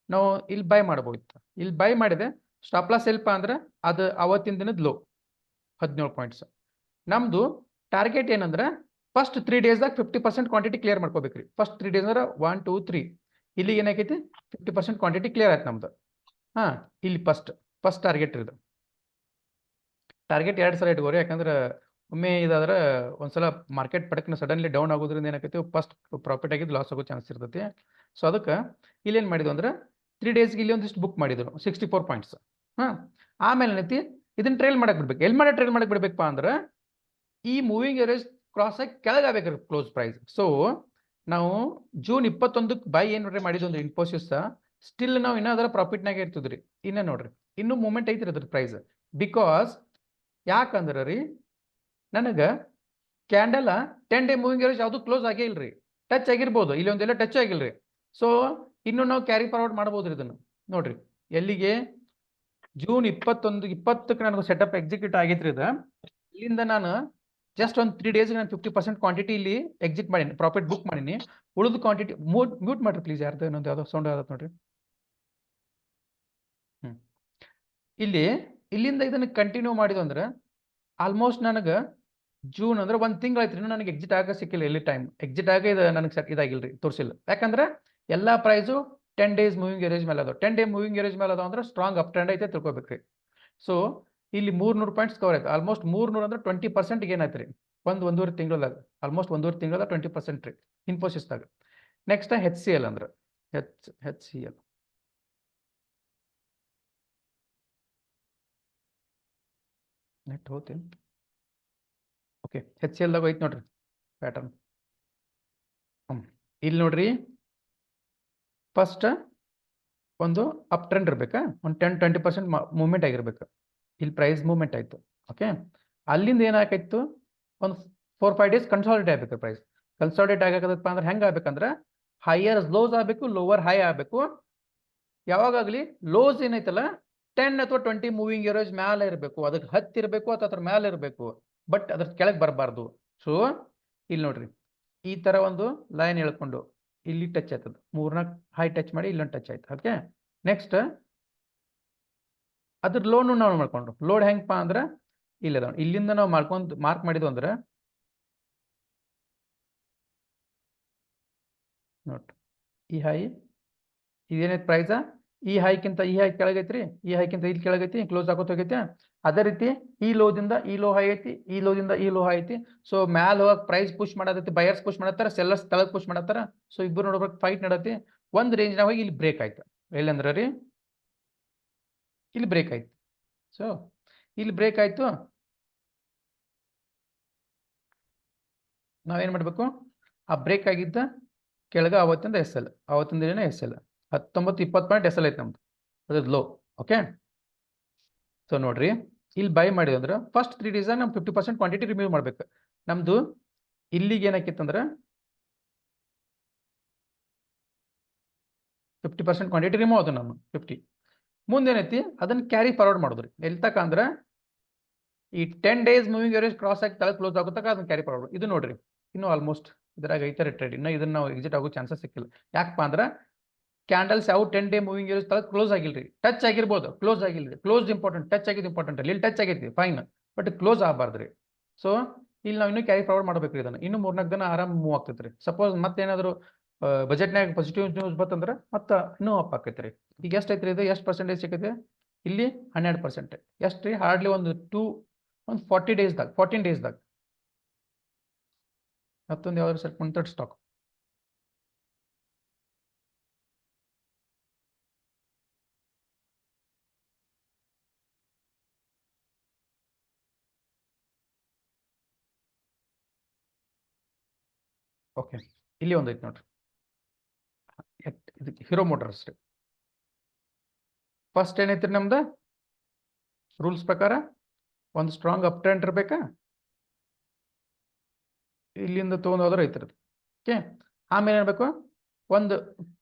ನಾವು ಇಲ್ಲಿ ಬೈ ಮಾಡಬಹುದು. ಇಲ್ಲಿ ಬೈ ಮಾಡಿದೆ ಸ್ಟಾಪ್ ಲಾಸ್ ಎಲ್ಪ ಅಂದ್ರೆ ಅದು ಅವತ್ತಿನ ದಿನದ ಲೋ 17 ಪಾಯಿಂಟ್ಸ್. ನಮ್ದು ಟಾರ್ಗೆಟ್ ಏನಂದ್ರೆ ಫಸ್ಟ್ 3 ಡೇಸ್ದಾಗ 50% ಕ್ವಾಂಟಿಟಿ ಕ್ಲಿಯರ್ ಮಾಡ್ಕೋಬೇಕ್ರಿ. ಫಸ್ಟ್ 3 ಡೇಸ್ ಅಂದ್ರೆ 1 2 3 ಇಲ್ಲಿ ಏನಾಗೈತಿ 50% ಕ್ವಾಂಟಿಟಿ ಕ್ಲಿಯರ್ ಆಯ್ತು ನಮ್ದು. ಹಾ, ಇಲ್ಲಿ ಫಸ್ಟ್ ಟಾರ್ಗೆಟ್ ಇರೋದು. ಟಾರ್ಗೆಟ್ 2 ಸಲ ಇಟ್ಕೋರಿ, ಯಾಕಂದ್ರೆ ಒಮ್ಮೆ ಇದಾದ್ರೆ ಒಂದ್ಸಲ ಮಾರ್ಕೆಟ್ ಪಡಕ್ನ ಸಡನ್ಲಿ ಡೌನ್ ಆಗೋದ್ರಿಂದ ಏನಾಗೈತಿ ಫಸ್ಟ್ ಪ್ರಾಫಿಟ್ ಆಗಿದ್ದು ಲಾಸ್ ಆಗೋ ಚಾನ್ಸ್ ಇರ್ತೈತಿ. ಸೊ ಅದಕ್ಕೆ ಇಲ್ಲಿ ಏನು ಮಾಡಿದ್ವು ಅಂದ್ರೆ 3 ಡೇಸ್ಗೆ ಇಲ್ಲಿ ಒಂದಿಷ್ಟು ಬುಕ್ ಮಾಡಿದ್ರು 64 ಪಾಯಿಂಟ್ಸ್. ಆಮೇಲೆ ಏನೈತಿ ಇದನ್ನ ಟ್ರೇಲ್ ಮಾಡಕ್ ಬಿಡ್ಬೇಕು. ಎಲ್ಲಿ ಮಾಡಿ ಟ್ರೇಲ್ ಮಾಡಕ್ ಬಿಡ್ಬೇಕಪ್ಪ ಅಂದ್ರೆ ಈ ಮೂವಿಂಗ್ ಎವರೇಜ್ ಕ್ರಾಸ್ ಆಗಿ ಕೆಳಗೆ ಆಗ್ಬೇಕು ಕ್ಲೋಸ್ ಪ್ರೈಸ್. ಸೊ ನಾವು ಜೂನ್ 21ಕ್ಕೆ ಬೈ ಏನು ಮಾಡಿದ್ವಿ ಅಂದ್ರೆ ಇನ್ಫೋಸಿಸ್ ಸ್ಟಿಲ್ ನಾವು ಇನ್ನೂ ಅದರ ಪ್ರಾಫಿಟ್ನಾಗೆ ಇರ್ತಿದ್ರಿ. ಇನ್ನ ನೋಡ್ರಿ, ಇನ್ನೂ ಮೂವ್ಮೆಂಟ್ ಐತ್ರಿ ಅದ್ರ ಪ್ರೈಸ್. ಬಿಕಾಸ್ ಯಾಕಂದ್ರೆ ರೀ ನನಗೆ ಕ್ಯಾಂಡಲ್ 10 ಡೇ ಮೂವಿಂಗ್ ಎವರೇಜ್ ಯಾವುದು ಕ್ಲೋಸ್ ಆಗೇ ಇಲ್ರಿ. ಟಚ್ ಆಗಿರ್ಬೋದು, ಇಲ್ಲಿ ಒಂದೆಲ್ಲ ಟಚ್ ಆಗಿಲ್ರಿ. ಸೊ ಇನ್ನು ನಾವು ಕ್ಯಾರಿ ಫಾರ್ವರ್ಡ್ ಮಾಡ್ಬೋದ್ರಿ ಇದನ್ನು. ನೋಡ್ರಿ, ಎಲ್ಲಿಗೆ ಜೂನ್ 20ಕ್ಕೆ ನನಗೆ ಸೆಟಪ್ ಎಕ್ಸಿಕ್ಯೂಟ್ ಆಗೈತ್ರಿ. ಇದು ಇಲ್ಲಿಂದ ನಾನು ಜಸ್ಟ್ ಒಂದು 3 ಡೇಸ್ಗೆ ನಾನು 50% ಕ್ವಾಂಟಿಟಿ ಇಲ್ಲಿ ಎಕ್ಸಿಟ್ ಮಾಡೀನಿ, ಪ್ರಾಫಿಟ್ ಬುಕ್ ಮಾಡೀನಿ. ಉಳಿದ ಕ್ವಾಂಟಿಟಿ ಮ್ಯೂಟ್ ಮಾಡ್ರಿ ಪ್ಲೀಸ್. ಯಾರ್ದು ಇನ್ನೊಂದು ಯಾವುದೋ ಸೌಂಡ್ ಆಗತ್ತೆ ನೋಡ್ರಿ. ಇಲ್ಲಿಂದ ಇದನ್ನು ಕಂಟಿನ್ಯೂ ಮಾಡಿದ್ವು ಅಂದ್ರೆ ಆಲ್ಮೋಸ್ಟ್ ನನಗೆ ಜೂನ್ ಅಂದ್ರೆ 1 ತಿಂಗಳಾಯ್ತು ಇನ್ನೂ ನನಗೆ ಎಕ್ಸಿಟ್ ಆಗ ಸಿಕ್ಕಿಲ್ಲ. ಎಲ್ಲಿ ಟೈಮ್ ಎಕ್ಸಿಟ್ ಆಗ ಇದು ನನಗೆ ಇದಾಗಿಲ್ರಿ, ತೋರಿಸಿಲ್ಲ. ಯಾಕಂದ್ರೆ ಎಲ್ಲ ಪ್ರೈಸು 10 ಡೇಸ್ ಮೂವಿಂಗ್ ಎವರೇಜ್ ಮೇಲೆ ಅದಾವ. 10 ಡೇ ಮೂವಿಂಗ್ ಎವರೇಜ್ ಮೇಲೆ ಅದಾವ ಅಂದ್ರೆ ಸ್ಟ್ರಾಂಗ್ ಅಪ್ ಟ್ರೆಂಡ್ ಐತೆ ತಿಳ್ಕೊಬೇಕ್ರಿ. ಸೊ ಇಲ್ಲಿ 300 ಪಾಯಿಂಟ್ಸ್ ಕವರ್ ಆಯ್ತು. ಆಲ್ಮೋಸ್ಟ್ 300 ಅಂದ್ರೆ 20% ಏನಾಯ್ತು ರೀ ಒಂದೂವರೆ ತಿಂಗಳದಾಗ. ಆಲ್ಮೋಸ್ಟ್ ಒಂದೂವರೆ ತಿಂಗಳದಾಗ 20% ರೀ ಇನ್ಫೋಸಿಸ್ದಾಗ. ನೆಕ್ಸ್ಟ್ HCL ಅಂದ್ರೆ HCL ನೆಟ್ ಹೋಗ್ತೀನಿ. ಓಕೆ, HCLದಾಗ ಐತೆ ನೋಡ್ರಿ ಪ್ಯಾಟರ್ನ್. ಇಲ್ಲಿ ನೋಡ್ರಿ, ಫಸ್ಟ್ ಒಂದು ಅಪ್ ಟ್ರೆಂಡ್ ಇರ್ಬೇಕಾ, ಒಂದು 10-20% ಮೂವ್ಮೆಂಟ್ ಆಗಿರ್ಬೇಕು. ಇಲ್ಲಿ ಪ್ರೈಸ್ ಮೂವ್ಮೆಂಟ್ ಆಯ್ತು. ಓಕೆ, ಅಲ್ಲಿಂದ ಏನಾಯ್ತು ಒಂದು 4-5 ಡೇಸ್ ಕನ್ಸಾಲಿಡೇಟ್ ಆಗ್ಬೇಕು ಪ್ರೈಸ್. ಕನ್ಸಾಲಿಡೇಟ್ ಆಗಬೇಕಪ್ಪ ಅಂದ್ರೆ ಹೆಂಗೆ ಆಗ್ಬೇಕಂದ್ರೆ ಹೈಯರ್ ಲೋಸ್ ಆಗಬೇಕು, ಲೋವರ್ ಹೈ ಆಗಬೇಕು. ಯಾವಾಗಲಿ ಲೋಸ್ ಏನೈತಲ್ಲ 10 ಅಥವಾ 20 ಮೂವಿಂಗ್ ಎವರೇಜ್ ಮ್ಯಾಲೆ ಇರಬೇಕು, ಅದಕ್ಕೆ ಹತ್ತಿರಬೇಕು ಅಥವಾ ಅದ್ರ ಮ್ಯಾಲೆ ಇರಬೇಕು, ಬಟ್ ಅದ್ರ ಕೆಳಗೆ ಬರಬಾರ್ದು. ಸೊ ಇಲ್ಲಿ ನೋಡ್ರಿ, ಈ ತರ ಒಂದು ಲೈನ್ ಹೇಳ್ಕೊಂಡು ಇಲ್ಲಿ ಟಚ್ ಆಯ್ತದ, 3-4 ಹೈ ಟಚ್ ಮಾಡಿ ಇಲ್ಲೊಂದು ಟಚ್ ಆಯ್ತು. ಓಕೆ, ನೆಕ್ಸ್ಟ್ ಅದ್ರ ಲೋನು ನಾವು ಮಾಡ್ಕೊಂಡು ಲೋಡ್ ಹೆಂಗಪ್ಪ ಅಂದ್ರೆ ಇಲ್ಲದ ಇಲ್ಲಿಂದ ನಾವು ಮಾಡ್ಕೊಂಡು ಮಾರ್ಕ್ ಮಾಡಿದ್ವು ಅಂದ್ರೆ ನೋಟ್ ಈ ಹೈ ಇದೇನೈತೆ ಪ್ರೈಸ, ಈ ಹೈಕ್ಕಿಂತ ಈ ಹೈ ಕೆಳಗೈತ್ರಿ, ಈ ಹೈಕ್ಕಿಂತ ಇಲ್ಲಿ ಕೆಳಗೈತಿ, ಕ್ಲೋಸ್ ಆಗೋತ್ ಹೋಗೈತಿ. ಅದೇ ರೀತಿ ಈ ಲೋದಿಂದ ಈ ಲೋ ಹೈ ಐತಿ, ಈ ಲೋದಿಂದ ಈ ಲೋ ಹೈ ಐತಿ. ಸೊ ಮ್ಯಾಲ್ ಹೋಗಕ್ ಪ್ರೈಸ್ ಪುಷ್ ಮಾಡತೈತಿ, ಬಯರ್ಸ್ ಪುಷ್ ಮಾಡತ್ತಾರ, ಸೆಲ್ಲರ್ಸ್ ತಳಗ್ ಪುಷ್ ಮಾಡತ್ತಾರ. ಸೊ ಇಬ್ಬರು ನೋಡ್ಬೇಕು ಫೈಟ್ ನಡತಿ. ಒಂದ್ ರೇಂಜ್ನಾಗ ಹೋಗಿ ಇಲ್ಲಿ ಬ್ರೇಕ್ ಆಯ್ತು. ಎಲ್ಲಂದ್ರ ರೀ ಇಲ್ಲಿ ಬ್ರೇಕ್ ಆಯ್ತು. ಸೊ ಇಲ್ಲಿ ಬ್ರೇಕ್ ಆಯ್ತು, ನಾವೇನ್ ಮಾಡ್ಬೇಕು, ಆ ಬ್ರೇಕ್ ಆಗಿದ್ದ ಕೆಳಗೆ ಅವತ್ತಿಂದ ಎಸ್ ಎಲ್, ಅವತ್ತಿಂದ ಏನ S L 19-20 point S L ಐತೆ ನಮ್ದು, ಅದು ಲೋ. ಓಕೆ, ಸೊ ನೋಡ್ರಿ ಇಲ್ಲಿ ಬೈ ಮಾಡಿದ್ವಿ ಅಂದ್ರೆ ಫಸ್ಟ್ 3 ಡೇಸ್ ನಮ್ 50% ಕ್ವಾಂಟಿಟಿ ರಿಮೂವ್ ಮಾಡ್ಬೇಕು. ನಮ್ದು ಇಲ್ಲಿಗೆ ಏನಾಕಿತ್ತಂದ್ರೆ 50% ಕ್ವಾಂಟಿಟಿ ರಿಮೂವ್ ಅದು ನಮ್ಮ 50. ಮುಂದೇನೈತಿ ಅದನ್ನ ಕ್ಯಾರಿ ಫಾರ್ವರ್ಡ್ ಮಾಡಿದ್ರಿ ಎಲ್ಲಿ ತಕ ಅಂದ್ರೆ ಈ 10 ಡೇಸ್ ಮೂವಿಂಗ್ ಎವರೇಜ್ ಕ್ರಾಸ್ ಆಗಿ ತಲೆ ಕ್ಲೋಸ್ ಆಗುತ್ತಕ ಅದನ್ನ ಕ್ಯಾರಿ ಫಾರ್ವರ್ಡ್. ಇದು ನೋಡ್ರಿ ಇನ್ನು ಆಲ್ಮೋಸ್ಟ್ ಇದ್ರಾಗ ಐತಾರೆ ಟ್ರೇಡ್, ಇನ್ನು ಇದನ್ನ ನಾವು ಎಕ್ಸಿಟ್ ಆಗೋ ಚಾನ್ಸಸ್ ಸಿಕ್ಕಿಲ್ಲ. ಯಾಕಪ್ಪ ಅಂದ್ರೆ ಕ್ಯಾಂಡಲ್ಸ್ ಯಾವ 10 ಡೇ ಮೂವಿಂಗ್ ಎವರೇಜ್ ತಲೆ ಕ್ಲೋಸ್ ಆಗಿಲ್ರಿ, ಟಚ್ ಆಗಿರ್ಬೋದು, ಕ್ಲೋಸ್ ಆಗಿಲ್ರಿ. ಕ್ಲೋಸ್ ಇಂಪಾರ್ಟೆಂಟ್, ಟಚ್ ಆಗಿದ್ದು ಇಂಪಾರ್ಟೆಂಟ್. ಇಲ್ಲಿ ಟಚ್ ಆಗೈತಿ ಫೈನ್, ಬಟ್ ಕ್ಲೋಸ್ ಆಗಬಾರ್ದ್ರಿ. ಸೊ ಇಲ್ಲಿ ನಾವು ಇನ್ನೂ ಕ್ಯಾರಿ ಫಾರ್ವರ್ಡ್ ಮಾಡ್ಬೇಕ್ರಿ ಇದನ್ನ. ಇನ್ನು 3-4 ದಿನ ಆರಾಮ್ ಮೂವ್ ಆಗ್ತೈತ್ರಿ. ಸಪೋಸ್ ಮತ್ತೇನಾದ್ರು ಬಜೆಟ್ನಾಗ ಪಾಸಿಟಿವ್ ನ್ಯೂಸ್ ಬಂತಂದ್ರೆ ಮತ್ತೆ ಇನ್ನೂ ಅಪ್ ಆಕೈತ್ರಿ. ಈಗ ಎಷ್ಟು ಐತ್ರಿ ಇದು, ಎಷ್ಟು ಪರ್ಸೆಂಟೇಜ್ ಸಿಕ್ಕೈತೆ ಇಲ್ಲಿ 12%. ಎಷ್ಟು ರೀ, ಹಾರ್ಡ್ಲಿ ಒಂದು 40 ಡೇಸ್ದಾಗ 14 ಡೇಸ್ದಾಗ ಮತ್ತೊಂದು ಯಾವ್ದಾದ್ರು ಸೆಟ್ ಮಾಡ್ತಾರೆ ಸ್ಟಾಕ್. ಓಕೆ, ಇಲ್ಲಿ ಒಂದು ಐತಿ ನೋಡ್ರಿ, ಇದಕ್ಕೆ ಹೀರೋ ಮೋಟರ್ಸ್ ರೀ. ಫಸ್ಟ್ ಏನೈತ್ರಿ ನಮ್ದು ರೂಲ್ಸ್ ಪ್ರಕಾರ ಒಂದು ಸ್ಟ್ರಾಂಗ್ ಅಪ್ ಟ್ರೆಂಡ್ ಇರ್ಬೇಕಾ, ಇಲ್ಲಿಂದ ತೊಗೊಂಡು ಹೋದ್ರೆ ಐತಿರದು. ಓಕೆ, ಆಮೇಲೆ ಏನ್ಬೇಕು, ಒಂದು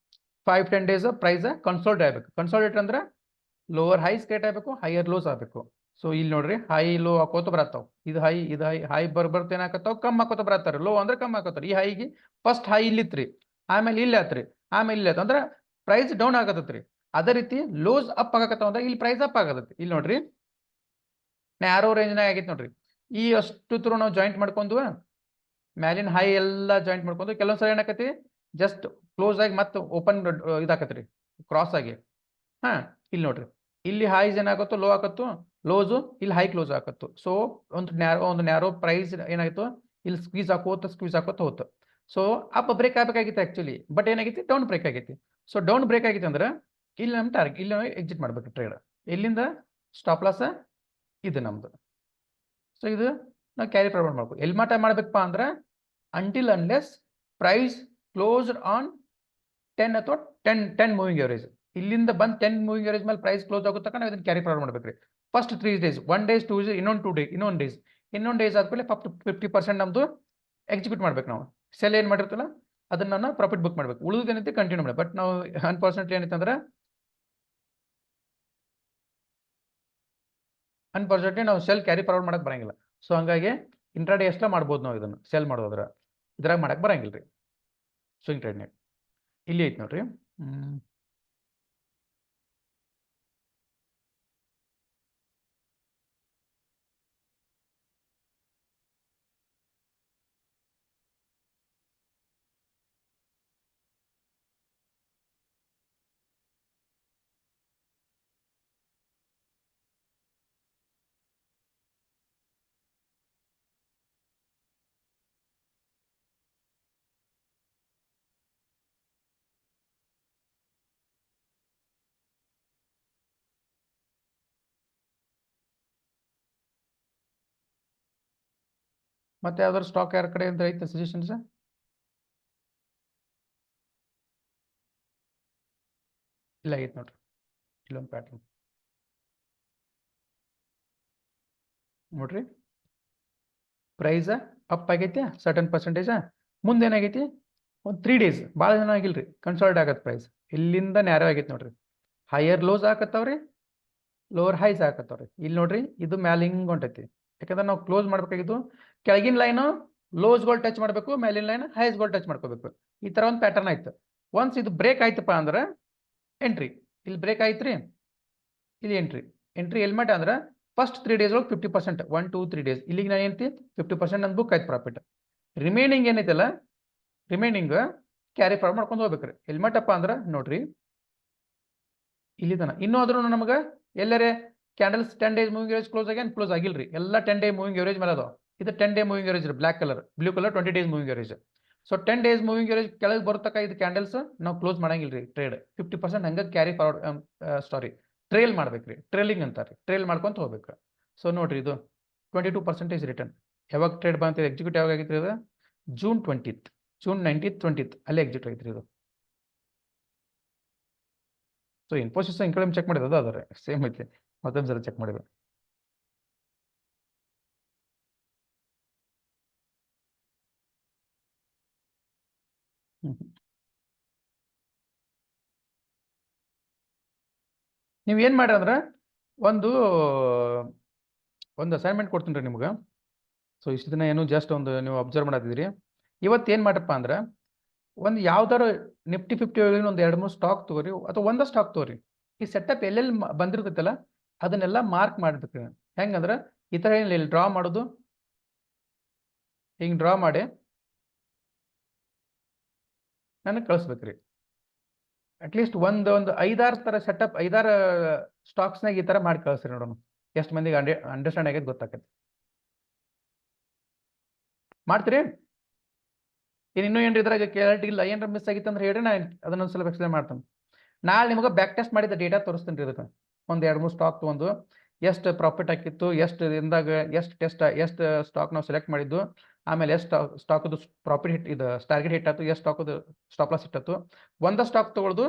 5-10 ಡೇಸ್ ಪ್ರೈಸ್ ಕನ್ಸೋಲ್ಟ್ ಆಗಬೇಕು. ಕನ್ಸೋಲ್ಟೇಟ್ ಅಂದ್ರೆ ಲೋವರ್ ಹೈಸ್ ಕ್ರಿಯೇಟ್ ಆಗಬೇಕು, ಹೈಯರ್ ಲೋಸ್ ಆಗಬೇಕು. ಸೊ ಇಲ್ಲಿ ನೋಡ್ರಿ ಹೈ ಲೋ ಹಾಕೋತ ಬರತ್ತಾವ, ಇದು ಹೈ ಇದು ಹೈ, ಹೈ ಬರ್ಬರ್ತ ಏನಾಕತ್ತಾವ ಕಮ್ಮಿ ಹಾಕೋತ ಬರತ್ತಾರ, ಲೋ ಅಂದ್ರೆ ಕಮ್ಮಿ ಹಾಕೋತಾರ. ಈ ಹೈಗೆ ಫಸ್ಟ್ ಹೈ ಇಲ್ಲಿತ್ರಿ, ಆಮೇಲೆ ಇಲ್ಲಿ ಆತ್ರಿ, ಆಮೇಲೆ ಇಲ್ಲಿ ಆತ ಅಂದ್ರೆ ಪ್ರೈಸ್ ಡೌನ್ ಆಗತ್ತತ್ರಿ. ಅದೇ ರೀತಿ ಲೋಸ್ ಅಪ್ ಆಗಕತ್ತಾವ ಅಂದ್ರೆ ಇಲ್ಲಿ ಪ್ರೈಸ್ ಅಪ್ ಆಗತ್ತೆ. ಇಲ್ಲಿ ನೋಡ್ರಿ ನ್ಯಾರೋ ರೇಂಜ್ನಾಗ ಆಗೈತೆ ನೋಡ್ರಿ, ಈ ಅಷ್ಟು ತ್ರೂ ನಾವು ಜಾಯಿಂಟ್ ಮಾಡ್ಕೊಂಡು ಮ್ಯಾಲಿನ ಹೈ ಎಲ್ಲ ಜಾಯಿಂಟ್ ಮಾಡ್ಕೊಂಡು ಕೆಲವೊಂದ್ಸಲ ಏನಾಕತಿ ಜಸ್ಟ್ ಕ್ಲೋಸ್ ಆಗಿ ಮತ್ತೆ ಓಪನ್ ಇದಾಕತ್ರಿ ಕ್ರಾಸ್ ಆಗಿ. ಹಾ ಇಲ್ಲಿ ನೋಡ್ರಿ, ಇಲ್ಲಿ ಹೈಸ್ ಏನಾಗತ್ತೋ ಲೋ ಆಗತ್ತು, ಲೋಸು ಇಲ್ಲಿ ಹೈ ಕ್ಲೋಸ್ ಆಗತ್ತು. ಸೊ ಒಂದು ನ್ಯಾರೋ ಪ್ರೈಸ್ ಏನಾಗಿತ್ತು ಇಲ್ಲಿ ಸ್ಕ್ವೀಸ್ ಹಾಕೋತ ಹೋತು. ಸೊ ಅಪ್ ಬ್ರೇಕ್ ಆಗಬೇಕಾಗಿತ್ತು ಆಕ್ಚುಲಿ, ಬಟ್ ಏನಾಗೈತಿ ಡೌನ್ ಬ್ರೇಕ್ ಆಗೈತಿ. ಸೊ ಡೌನ್ ಬ್ರೇಕ್ ಆಗೈತಿ ಅಂದ್ರೆ ಇಲ್ಲಿ ನಮ್ಮ ಟಾರ್ಗೆಟ್, ಇಲ್ಲಿ ನಾವು ಎಕ್ಸಿಟ್ ಮಾಡ್ಬೇಕು ಟ್ರೇಡ್. ಎಲ್ಲಿಂದ ಸ್ಟಾಪ್ ಲಾಸ್ ಇದು ನಮ್ದು. ಸೊ ಇದು ನಾವು ಕ್ಯಾರಿ ಫಾರ್ವರ್ಡ್ ಮಾಡ್ಬೇಕು. ಎಲ್ಲಿ ಮಟ್ಟ ಮಾಡ್ಬೇಕಪ್ಪ ಅಂದ್ರೆ until unless price closed on 10 ಅಥವಾ 10 ಮೂವಿಂಗ್ ಎವರೇಜ್. ಇಲ್ಲಿಂದ ಬಂದು 10 ಮೂವಿಂಗ್ ಎವರೇಜ್ ಮೇಲೆ ಪ್ರೈಸ್ ಕ್ಲೋಸ್ ಆಗೋ ತಕ್ಕ ನಾವು ಇದನ್ನ ಕ್ಯಾರಿ ಫಾರ್ವರ್ಡ್ ಮಾಡ್ಬೇಕ್ರಿ. ಫಸ್ಟ್ 3 ಡೇಸ್, 1 ಡೇಸ್ 2 ಡೇಸ್, ಇನ್ನೊಂದು ಡೇಸ್ ಆದ್ಮೇಲೆ 50% ನಮ್ದು ಎಕ್ಸಿಕ್ಯೂಟ್ ಮಾಡ್ಬೇಕು. ನಾವು ಸೆಲ್ ಏನು ಮಾಡಿರ್ತಲ್ಲ ಅದನ್ನ ನಾವು ಪ್ರಾಫಿಟ್ ಬುಕ್ ಮಾಡ್ಬೇಕು, ಉಳಿದೇನೈತಿ ಕಂಟಿನ್ಯೂ ಮಾಡಿ. ಬಟ್ ನಾವು 100% ಏನೈತೆ ಅಂದ್ರೆ ಅನ್ಫಾರ್ಚುನೇಟ್ಲಿ ನಾವು ಸೆಲ್ ಕ್ಯಾರಿ ಫಾರ್ವರ್ಡ್ ಮಾಡಕ್ ಬರಂಗಿಲ್ಲ. ಸೊ ಹಂಗಾಗಿ ಇಂಟ್ರಾಡೇ ಎಷ್ಟ ಮಾಡ್ಬೋದು ನಾವು ಇದನ್ನು ಸೆಲ್ ಮಾಡೋದ್ರ, ಇದ್ರಾಗ ಮಾಡಕ್ ಬರಂಗಿಲ್ಲ ರೀ ಸ್ವಿಂಗ್ ಟ್ರೇಡ್ನಾಗ. ಇಲ್ಲಿ ಐತಿ ನೋಡ್ರಿ, ಮತ್ತೆ ಯಾವ್ದಾದ್ರು ಸ್ಟಾಕ್ ಯಾರ ಕಡೆ ಅಂತ ಐತೆ ಸಜೆಷನ್ಸ್? ಇಲ್ಲ ಐತೆ ನೋಡ್ರಿ, ಇಲ್ಲೊಂದು ಪ್ಯಾಟರ್ನ್ ನೋಡ್ರಿ, ಪ್ರೈಸ್ ಅಪ್ ಆಗೈತೆ ಸರ್ಟನ್ ಪರ್ಸೆಂಟೇಜ್, ಮುಂದೆ ಏನಾಗೈತಿ ಒಂದು 3 days ಭಾಳ ಜನ ಆಗಿಲ್ರಿ ಕನ್ಸಾಲ್ಟ್ ಆಗತ್ತೆ ಪ್ರೈಸ್ ಇಲ್ಲಿಂದ ನ್ಯಾರೋ ಆಗೈತಿ ನೋಡ್ರಿ ಹೈಯರ್ ಲೋಸ್ ಆಗತ್ತವ್ರಿ ಲೋವರ್ ಹೈಸ್ ಆಗತ್ತವ್ರಿ ಇಲ್ಲಿ ನೋಡ್ರಿ ಇದು ಮ್ಯಾಲೆ ಹಿಂಗೆ ಹೊಂಟೈತಿ ಯಾಕಂದ್ರೆ ನಾವು ಕ್ಲೋಸ್ ಮಾಡ್ಬೇಕಾಗಿದ್ದು ಕೆಳಗಿನ ಲೈನು ಲೋಸ್ಗಳು ಟಚ್ ಮಾಡಬೇಕು ಮೇಲಿನ ಲೈನ್ ಹೈಸ್ಗಳು ಟಚ್ ಮಾಡ್ಕೋಬೇಕು ಈ ಥರ ಒಂದು ಪ್ಯಾಟರ್ನ್ ಆಯ್ತು ಒನ್ಸ್ ಇದು ಬ್ರೇಕ್ ಆಯ್ತಪ್ಪ ಅಂದ್ರೆ ಎಂಟ್ರಿ ಇಲ್ಲಿ ಬ್ರೇಕ್ ಆಯ್ತು ರೀ ಇಲ್ಲಿ ಎಂಟ್ರಿ ಎಲ್ಮೆಟ್ ಅಂದ್ರೆ ಫಸ್ಟ್ 3 days ಒಳಗೆ 50% 1 2 3 days ಇಲ್ಲಿಗೆ ನಾನು ಏನೈತಿ 50% ನನ್ನ ಬುಕ್ ಆಯ್ತು ಪ್ರಾಫಿಟ್ ರಿಮೈನಿಂಗ್ ಏನೈತಲ್ಲ ರಿಮೈನಿಂಗ್ ಕ್ಯಾರಿ ಫಾರ್ವರ್ಡ್ ಮಾಡ್ಕೊಂಡು ಹೋಗ್ಬೇಕ್ರಿ ಹೆಲ್ಮೆಟಪ್ಪ ಅಂದ್ರೆ ನೋಡ್ರಿ ಇಲ್ಲಿ ತನ ಇನ್ನೂ ಆದ್ರೂ ನಮಗೆ ಎಲ್ಲರೇ candles 10 days moving average close ಆಗಿಲ್ರಿ ಎಲ್ಲ 10 day ಮೂವಿಂಗ್ ಎವರೇಜ್ ಮೇಲೆ ಅದಾವ ಇದು 10 day moving average black colour blue colour 20 days moving average so 10 days moving average ಕೆಳಗೆ ಬರ್ತಕ್ಕ ಇದು ಕ್ಯಾಂಡಲ್ಸ್ ನಾವು ಕ್ಲೋಸ್ ಮಾಡಂಗಿಲ್ರಿ ಟ್ರೇಡ್ 50% ಹಂಗೆ ಕ್ಯಾರಿ ಫಾರ್ವರ್ಡ್ ಟ್ರೇಲ್ ಮಾಡ್ಬೇಕ್ರಿ ಟ್ರೇಲಿಂಗ್ ಅಂತಾರೆ ಟ್ರೇಲ್ ಮಾಡ್ಕೊಂತ ಹೋಗ್ಬೇಕು ಸೊ ನೋಡ್ರಿ ಇದು 22% ರಿಟರ್ನ್ ಯಾವಾಗ ಟ್ರೇಡ್ ಬಂತ ಎಕ್ಸಿಕ್ಯೂಟ್ ಯಾವಾಗ ಆಗಿತ್ತು ಇದು ಜೂನ್ 19th 20th ಅಲ್ಲಿ ಎಕ್ಸಿಟ್ ಆಗಿತ್ತು ಇದು ಸೊ ಇನ್ಫೋಸಿಸ್ ಇನ್ಕಮ್ ಚೆಕ್ ಮಾಡಿದ ಅದಾದ್ರೆ ಸೇಮ್ ಐತಿ ಮತ್ತೊಂದು ಸಲ ಚೆಕ್ ಮಾಡಿದ ನೀವು ಏನು ಮಾಡ್ರಿ ಅಂದ್ರೆ ಒಂದು ಅಸೈನ್ಮೆಂಟ್ ಕೊಡ್ತೀನಿ ರೀ ನಿಮ್ಗೆ ಸೊ ಇಷ್ಟು ದಿನ ಏನು ಜಸ್ಟ್ ಒಂದು ನೀವು ಅಬ್ಸರ್ವ್ ಮಾಡತ್ತಿದ್ರಿ ಇವತ್ತು ಏನು ಮಾಡ್ರಪ್ಪ ಅಂದ್ರೆ ಒಂದು ಯಾವ್ದಾರು ನಿಫ್ಟಿ 50 ಒಂದು 2-3 ಸ್ಟಾಕ್ ತಗೋರಿ ಅಥವಾ ಒಂದೇ ಸ್ಟಾಕ್ ತಗೋರಿ ಈ ಸೆಟಪ್ ಎಲ್ಲೆಲ್ಲಿ ಬಂದಿರ್ತೈತಲ್ಲ ಅದನ್ನೆಲ್ಲ ಮಾರ್ಕ್ ಮಾಡ್ಬೇಕು ಹೆಂಗಂದ್ರೆ ಈ ಥರ ಏನಿಲ್ಲ ಇಲ್ಲಿ ಡ್ರಾ ಮಾಡೋದು ಹಿಂಗೆ ಡ್ರಾ ಮಾಡಿ ನನಗೆ ಕಳಿಸ್ಬೇಕ್ರಿ ಅಟ್ಲೀಸ್ಟ್ ಒಂದು 5-6 ಥರ ಸೆಟಪ್ 5-6 ಸ್ಟಾಕ್ಸ್ನಾಗ ಈ ಥರ ಮಾಡಿ ಕಳಿಸ್ರಿ ನೋಡೋಣ ಎಷ್ಟು ಮಂದಿಗೆ ಅಂಡರ್ಸ್ಟ್ಯಾಂಡ್ ಆಗೈತೆ ಗೊತ್ತಾಗತ್ತೆ ಮಾಡ್ತೀರಿ ಇನ್ನೂ ಏನ್ರಿ ಇದ್ರಾಗ ಕ್ಲಾರಿಟಿ ಇಲ್ಲ ಏನಾರ ಮಿಸ್ ಆಗಿತ್ತು ಅಂದ್ರೆ ಹೇಳ್ರಿ ನಾನು ಅದನ್ನೊಂದು ಸ್ವಲ್ಪ ಎಕ್ಸ್ಪ್ಲೇನ್ ಮಾಡ್ತೇನೆ ನಾಳೆ ನಿಮ್ಗೆ ಬ್ಯಾಕ್ ಟೆಸ್ಟ್ ಮಾಡಿದ ಡೇಟಾ ತೋರಿಸ್ತೀನಿ ರೀ ಇದಕ್ಕೆ ಒಂದು 2-3 ಸ್ಟಾಕ್ ತೊಗೊಂಡು ಎಷ್ಟು ಪ್ರಾಫಿಟ್ ಹಾಕಿತ್ತು ಎಷ್ಟು ದಿನದಾಗ ಎಷ್ಟು ಸ್ಟಾಕ್ ನಾವು ಸೆಲೆಕ್ಟ್ ಮಾಡಿದ್ದು ಆಮೇಲೆ ಎಷ್ಟು ಸ್ಟಾಕದು ಪ್ರಾಫಿಟ್ ಹಿಟ್ ಇದು ಟಾರ್ಗೆಟ್ ಹಿಟ್ ಆಯ್ತು ಎಷ್ಟು ಸ್ಟಾಕದು ಸ್ಟಾಪ್ ಲಾಸ್ ಹಿಟ್ಟು ಒಂದು ಸ್ಟಾಕ್ ತೊಗೊಳ್ದು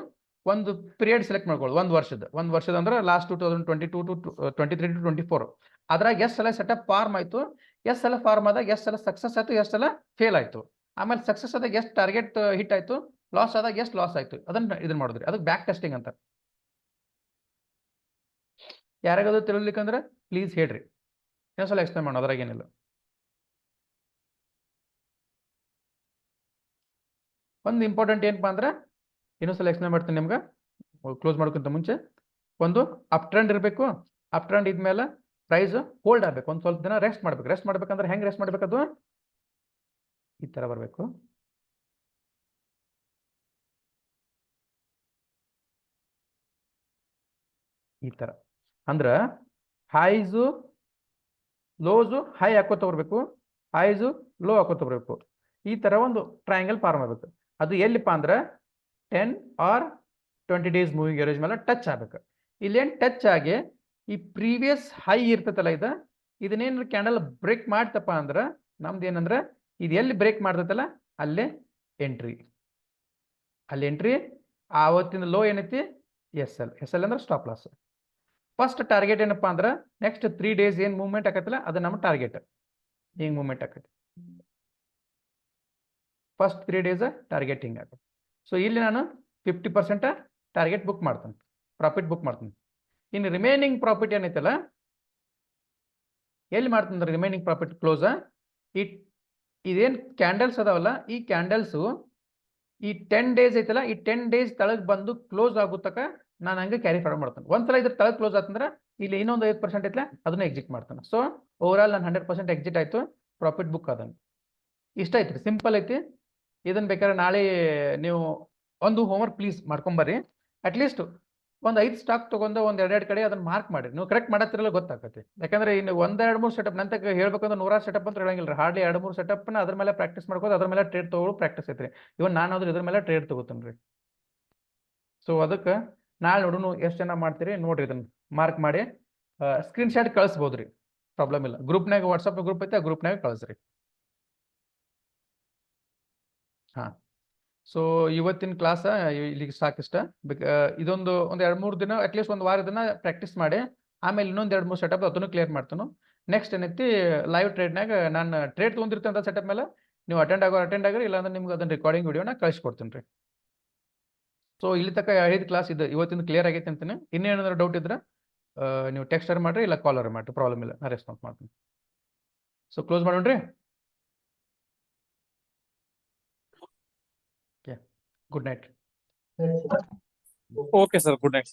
ಒಂದು ಪೀರಿಯಡ್ ಸೆಲೆಕ್ಟ್ ಮಾಡ್ಕೊಳ್ಳೋದು ಒಂದು ವರ್ಷದ ಅಂದ್ರೆ ಲಾಸ್ಟ್ 2022 to 23 to 24 ಅದ್ರಾಗ ಎಷ್ಟು ಸಲ ಸೆಟಪ್ ಫಾರ್ಮ್ ಆಯ್ತು ಎಷ್ಟು ಸಲ ಫಾರ್ಮ್ ಆದಾಗ ಎಷ್ಟು ಸಲ ಸಕ್ಸಸ್ ಆಯ್ತು ಎಷ್ಟು ಸಲ ಫೇಲ್ ಆಯ್ತು ಆಮೇಲೆ ಸಕ್ಸಸ್ ಆದಾಗ ಎಷ್ಟು ಟಾರ್ಗೆಟ್ ಹಿಟ್ ಆಯ್ತು ಲಾಸ್ ಆದಾಗ ಎಷ್ಟು ಲಾಸ್ ಆಯ್ತು ಅದನ್ನ ಇದನ್ನ ಮಾಡಿದ್ರಿ ಅದಕ್ಕೆ ಬ್ಯಾಕ್ ಟೆಸ್ಟಿಂಗ್ ಅಂತ ಯಾರಿಗದು ತಿಳಿಲಿಕ್ಕಂದ್ರೆ ಪ್ಲೀಸ್ ಹೇಳ್ರಿ ಇನ್ನೊಂದ್ಸಲ ಎಕ್ಸ್ಪ್ಲೇನ್ ಮಾಡೋಣ ಅದ್ರಾಗ ಏನಿಲ್ಲ ಒಂದು ಇಂಪಾರ್ಟೆಂಟ್ ಏನಪ್ಪಾ ಅಂದ್ರೆ ಇನ್ನೊಂದ್ಸಲ ಎಕ್ಸ್ಪ್ಲೇನ್ ಮಾಡ್ತೀನಿ ನಿಮ್ಗೆ ಕ್ಲೋಸ್ ಮಾಡ್ಕೊಂತ ಮುಂಚೆ ಒಂದು ಅಪ್ ಟ್ರೆಂಡ್ ಇರಬೇಕು ಅಪ್ ಟ್ರೆಂಡ್ ಇದ್ಮೇಲೆ ಪ್ರೈಸ್ ಹೋಲ್ಡ್ ಆಗಬೇಕು ಒಂದು ಸ್ವಲ್ಪ ದಿನ ರೆಸ್ಟ್ ಮಾಡ್ಬೇಕಂದ್ರೆ ಹೆಂಗೆ ರೆಸ್ಟ್ ಮಾಡ್ಬೇಕದು ಈ ಥರ ಬರಬೇಕು ಈ ಥರ ಅಂದ್ರೆ ಹೈಸು ಲೋಸು ಹೈ ಹಾಕೋತ ಬರಬೇಕು ಹೈಸು ಲೋ ಹಾಕೋತ ಬರಬೇಕು ಈ ಥರ ಒಂದು ಟ್ರಯಾಂಗಲ್ ಫಾರ್ಮ್ ಆಗಬೇಕು ಅದು ಎಲ್ಲಿಪ್ಪ ಅಂದ್ರೆ 10 or 20 days ಮೂವಿಂಗ್ ಎವರೇಜ್ ಮೇಲೆ ಟಚ್ ಆಗ್ಬೇಕು ಇಲ್ಲೇನು ಟಚ್ ಆಗಿ ಈ ಪ್ರೀವಿಯಸ್ ಹೈ ಇರ್ತೈತಲ್ಲ ಇದನ್ನೇನು ಕ್ಯಾಂಡಲ್ ಬ್ರೇಕ್ ಮಾಡ್ತಪ್ಪ ಅಂದ್ರೆ ನಮ್ದು ಏನಂದ್ರೆ ಇದು ಎಲ್ಲಿ ಬ್ರೇಕ್ ಮಾಡ್ತೈತಲ್ಲ ಅಲ್ಲೇ ಎಂಟ್ರಿ ಆವತ್ತಿನ ಲೋ ಏನೈತಿ ಎಸ್ ಎಲ್ ಅಂದ್ರೆ ಸ್ಟಾಪ್ ಲಾಸ್ ಫಸ್ಟ್ ಟಾರ್ಗೆಟ್ ಏನಪ್ಪಾ ಅಂದ್ರೆ ನೆಕ್ಸ್ಟ್ 3 days ಏನು ಮೂವ್ಮೆಂಟ್ ಆಕತ್ತಲ್ಲ ಅದು ನಮ್ಮ ಟಾರ್ಗೆಟ್ ಹಿಂಗೆ ಮೂವ್ಮೆಂಟ್ ಆಕತಿ ಫಸ್ಟ್ 3 days ಟಾರ್ಗೆಟ್ ಹಿಂಗೆ ಆಗುತ್ತೆ ಸೊ ಇಲ್ಲಿ ನಾನು 50% ಟಾರ್ಗೆಟ್ ಬುಕ್ ಮಾಡ್ತೇನೆ ಪ್ರಾಫಿಟ್ ಬುಕ್ ಮಾಡ್ತೀನಿ ಇನ್ನು ರಿಮೈನಿಂಗ್ ಪ್ರಾಫಿಟ್ ಏನೈತಲ್ಲ ಎಲ್ಲಿ ಮಾಡ್ತೀನಿ ರಿಮೈನಿಂಗ್ ಪ್ರಾಫಿಟ್ ಕ್ಲೋಸ್ ಇದೇನು ಕ್ಯಾಂಡಲ್ಸ್ ಅದಾವಲ್ಲ ಈ ಕ್ಯಾಂಡಲ್ಸು ಈ 10 days ಐತಲ್ಲ ಈ 10 days ತಳಗೆ ಬಂದು ಕ್ಲೋಸ್ ಆಗುತ್ತಕ ನಾನು ಹಂಗೆ ಕ್ಯಾರಿ ಫಾರ್ವರ್ಡ್ ಮಾಡ್ತೇನೆ ಒಂದ್ಸಲ ಇದ್ರ ತಳಗೆ ಕ್ಲೋಸ್ ಆತಂದ್ರೆ ಇಲ್ಲಿ ಇನ್ನೊಂದು 5% ಐತಲ್ಲ ಅದನ್ನ ಎಕ್ಸಿಟ್ ಮಾಡ್ತಾನೆ ಸೊ ಓವರ್ ಆಲ್ ನಾನು 100% ಎಕ್ಸಿಟ್ ಆಯ್ತು ಪ್ರಾಫಿಟ್ ಬುಕ್ ಅದನ್ನು ಇಷ್ಟ ಐತ್ರಿ ಸಿಂಪಲ್ ಐತಿ ಇದನ್ನ ಬೇಕಾದ್ರೆ ನಾಳೆ ನೀವು ಒಂದು ಹೋಮ್ವರ್ಕ್ ಪ್ಲೀಸ್ ಮಾಡ್ಕೊಂಬರ್ರಿ ಅಟ್ಲೀಸ್ಟ್ ಒಂದು 5 ಸ್ಟಾಕ್ ತೊಗೊಂಡು ಒಂದು 2 ಕಡೆ ಅದನ್ನ ಮಾರ್ಕ್ ಮಾಡಿ ನೀವು ಕರೆಕ್ಟ್ ಮಾಡತ್ತಿರಲ್ಲ ಗೊತ್ತಾಗತ್ತೆ ಯಾಕಂದ್ರೆ ಇನ್ನು 1-2-3 ಸೆಟಪ್ ನಂತರ ಹೇಳ್ಬೇಕಂದ್ರೆ 100 ಸೆಟಪ್ ಅಂತ ಹೇಳಂಗಿಲ್ಲ ಹಾರ್ಡ್ಲಿ 2-3 ಸೆಟಪ್ನ ಅದ್ರ ಮೇಲೆ ಪ್ರಾಕ್ಟೀಸ್ ಮಾಡ್ಕೋದು ಅದ್ರ ಮೇಲೆ ಟ್ರೇಡ್ ತೊಗೊಳ್ಳೋ ಪ್ರಾಕ್ಟೀಸ್ ಐತ್ರಿ ಇವನ್ ನಾನಾದ್ರೂ ಇದ್ರ ಮೇಲೆ ಟ್ರೇಡ್ ತೊಗೋತೀನಿ ರೀ ಸೊ ಅದಕ್ಕೆ ನಾಳೆ ನೋಡೋಣ ಎಷ್ಟು ಜನ ಮಾಡ್ತೀರಿ ನೋಡ್ರಿ ಇದನ್ನ ಮಾರ್ಕ್ ಮಾಡಿ ಸ್ಕ್ರೀನ್ಶಾಟ್ ಕಳಿಸ್ಬೋದು ರೀ ಪ್ರಾಬ್ಲಮ್ ಇಲ್ಲ ಗ್ರೂಪ್ನಾಗ ವಾಟ್ಸಪ್ ಗ್ರೂಪ್ ಐತೆ ಆ ಗ್ರೂಪ್ನಾಗ ಕಳಿಸ್ರಿ ಹಾಂ ಸೊ ಇವತ್ತಿನ ಕ್ಲಾಸ ಇಲ್ಲಿಗೆ ಸಾಕಿಷ್ಟ ಇದೊಂದು 2-3 ದಿನ ಅಟ್ಲೀಸ್ಟ್ ಒಂದು ವಾರ ದಿನ ಪ್ರಾಕ್ಟೀಸ್ ಮಾಡಿ ಆಮೇಲೆ ಇನ್ನೊಂದು 2-3 ಸೆಟಪ್ ಅದನ್ನು ಕ್ಲಿಯರ್ ಮಾಡ್ತಾನು ನೆಕ್ಸ್ಟ್ ಏನೈತಿ ಲೈವ್ ಟ್ರೇಡ್ನಾಗ ನಾನು ಟ್ರೇಡ್ ತೊಗೊಂಡಿರ್ತೇನೆ ಅಂತ ಸೆಟಪ್ ಮೇಲೆ ನೀವು ಅಟೆಂಡ್ ಆಗಿರಿ, ಇಲ್ಲಾಂದ್ರೆ ನಿಮ್ಗೆ ಅದನ್ನ ರೆಕಾರ್ಡಿಂಗ್ ವಿಡಿಯೋನ ಕಳಿಸ್ಕೊಡ್ತೀನಿ ರೀ. ಸೊ ಇಲ್ಲಿ ತನಕ ಹೇಳಿದ ಕ್ಲಾಸ್ ಇದು ಇವತ್ತಿಂದ ಕ್ಲಿಯರ್ ಆಗೈತೆ ಅಂತೀನಿ. ಇನ್ನೇನಾದ್ರು ಡೌಟ್ ಇದ್ರೆ ನೀವು ಟೆಕ್ಸ್ಟರ್ ಮಾಡ್ರಿ, ಇಲ್ಲ ಕಾಲರ್ ಮಾಡ್ರಿ, ಪ್ರಾಬ್ಲಮ್ ಇಲ್ಲ, ನಾ ರೆಸ್ಪಾನ್ಸ್ ಮಾಡ್ತೀನಿ. ಸೊ ಕ್ಲೋಸ್ ಮಾಡೋಣ್ರಿ. Good night. Okay, sir. Good night.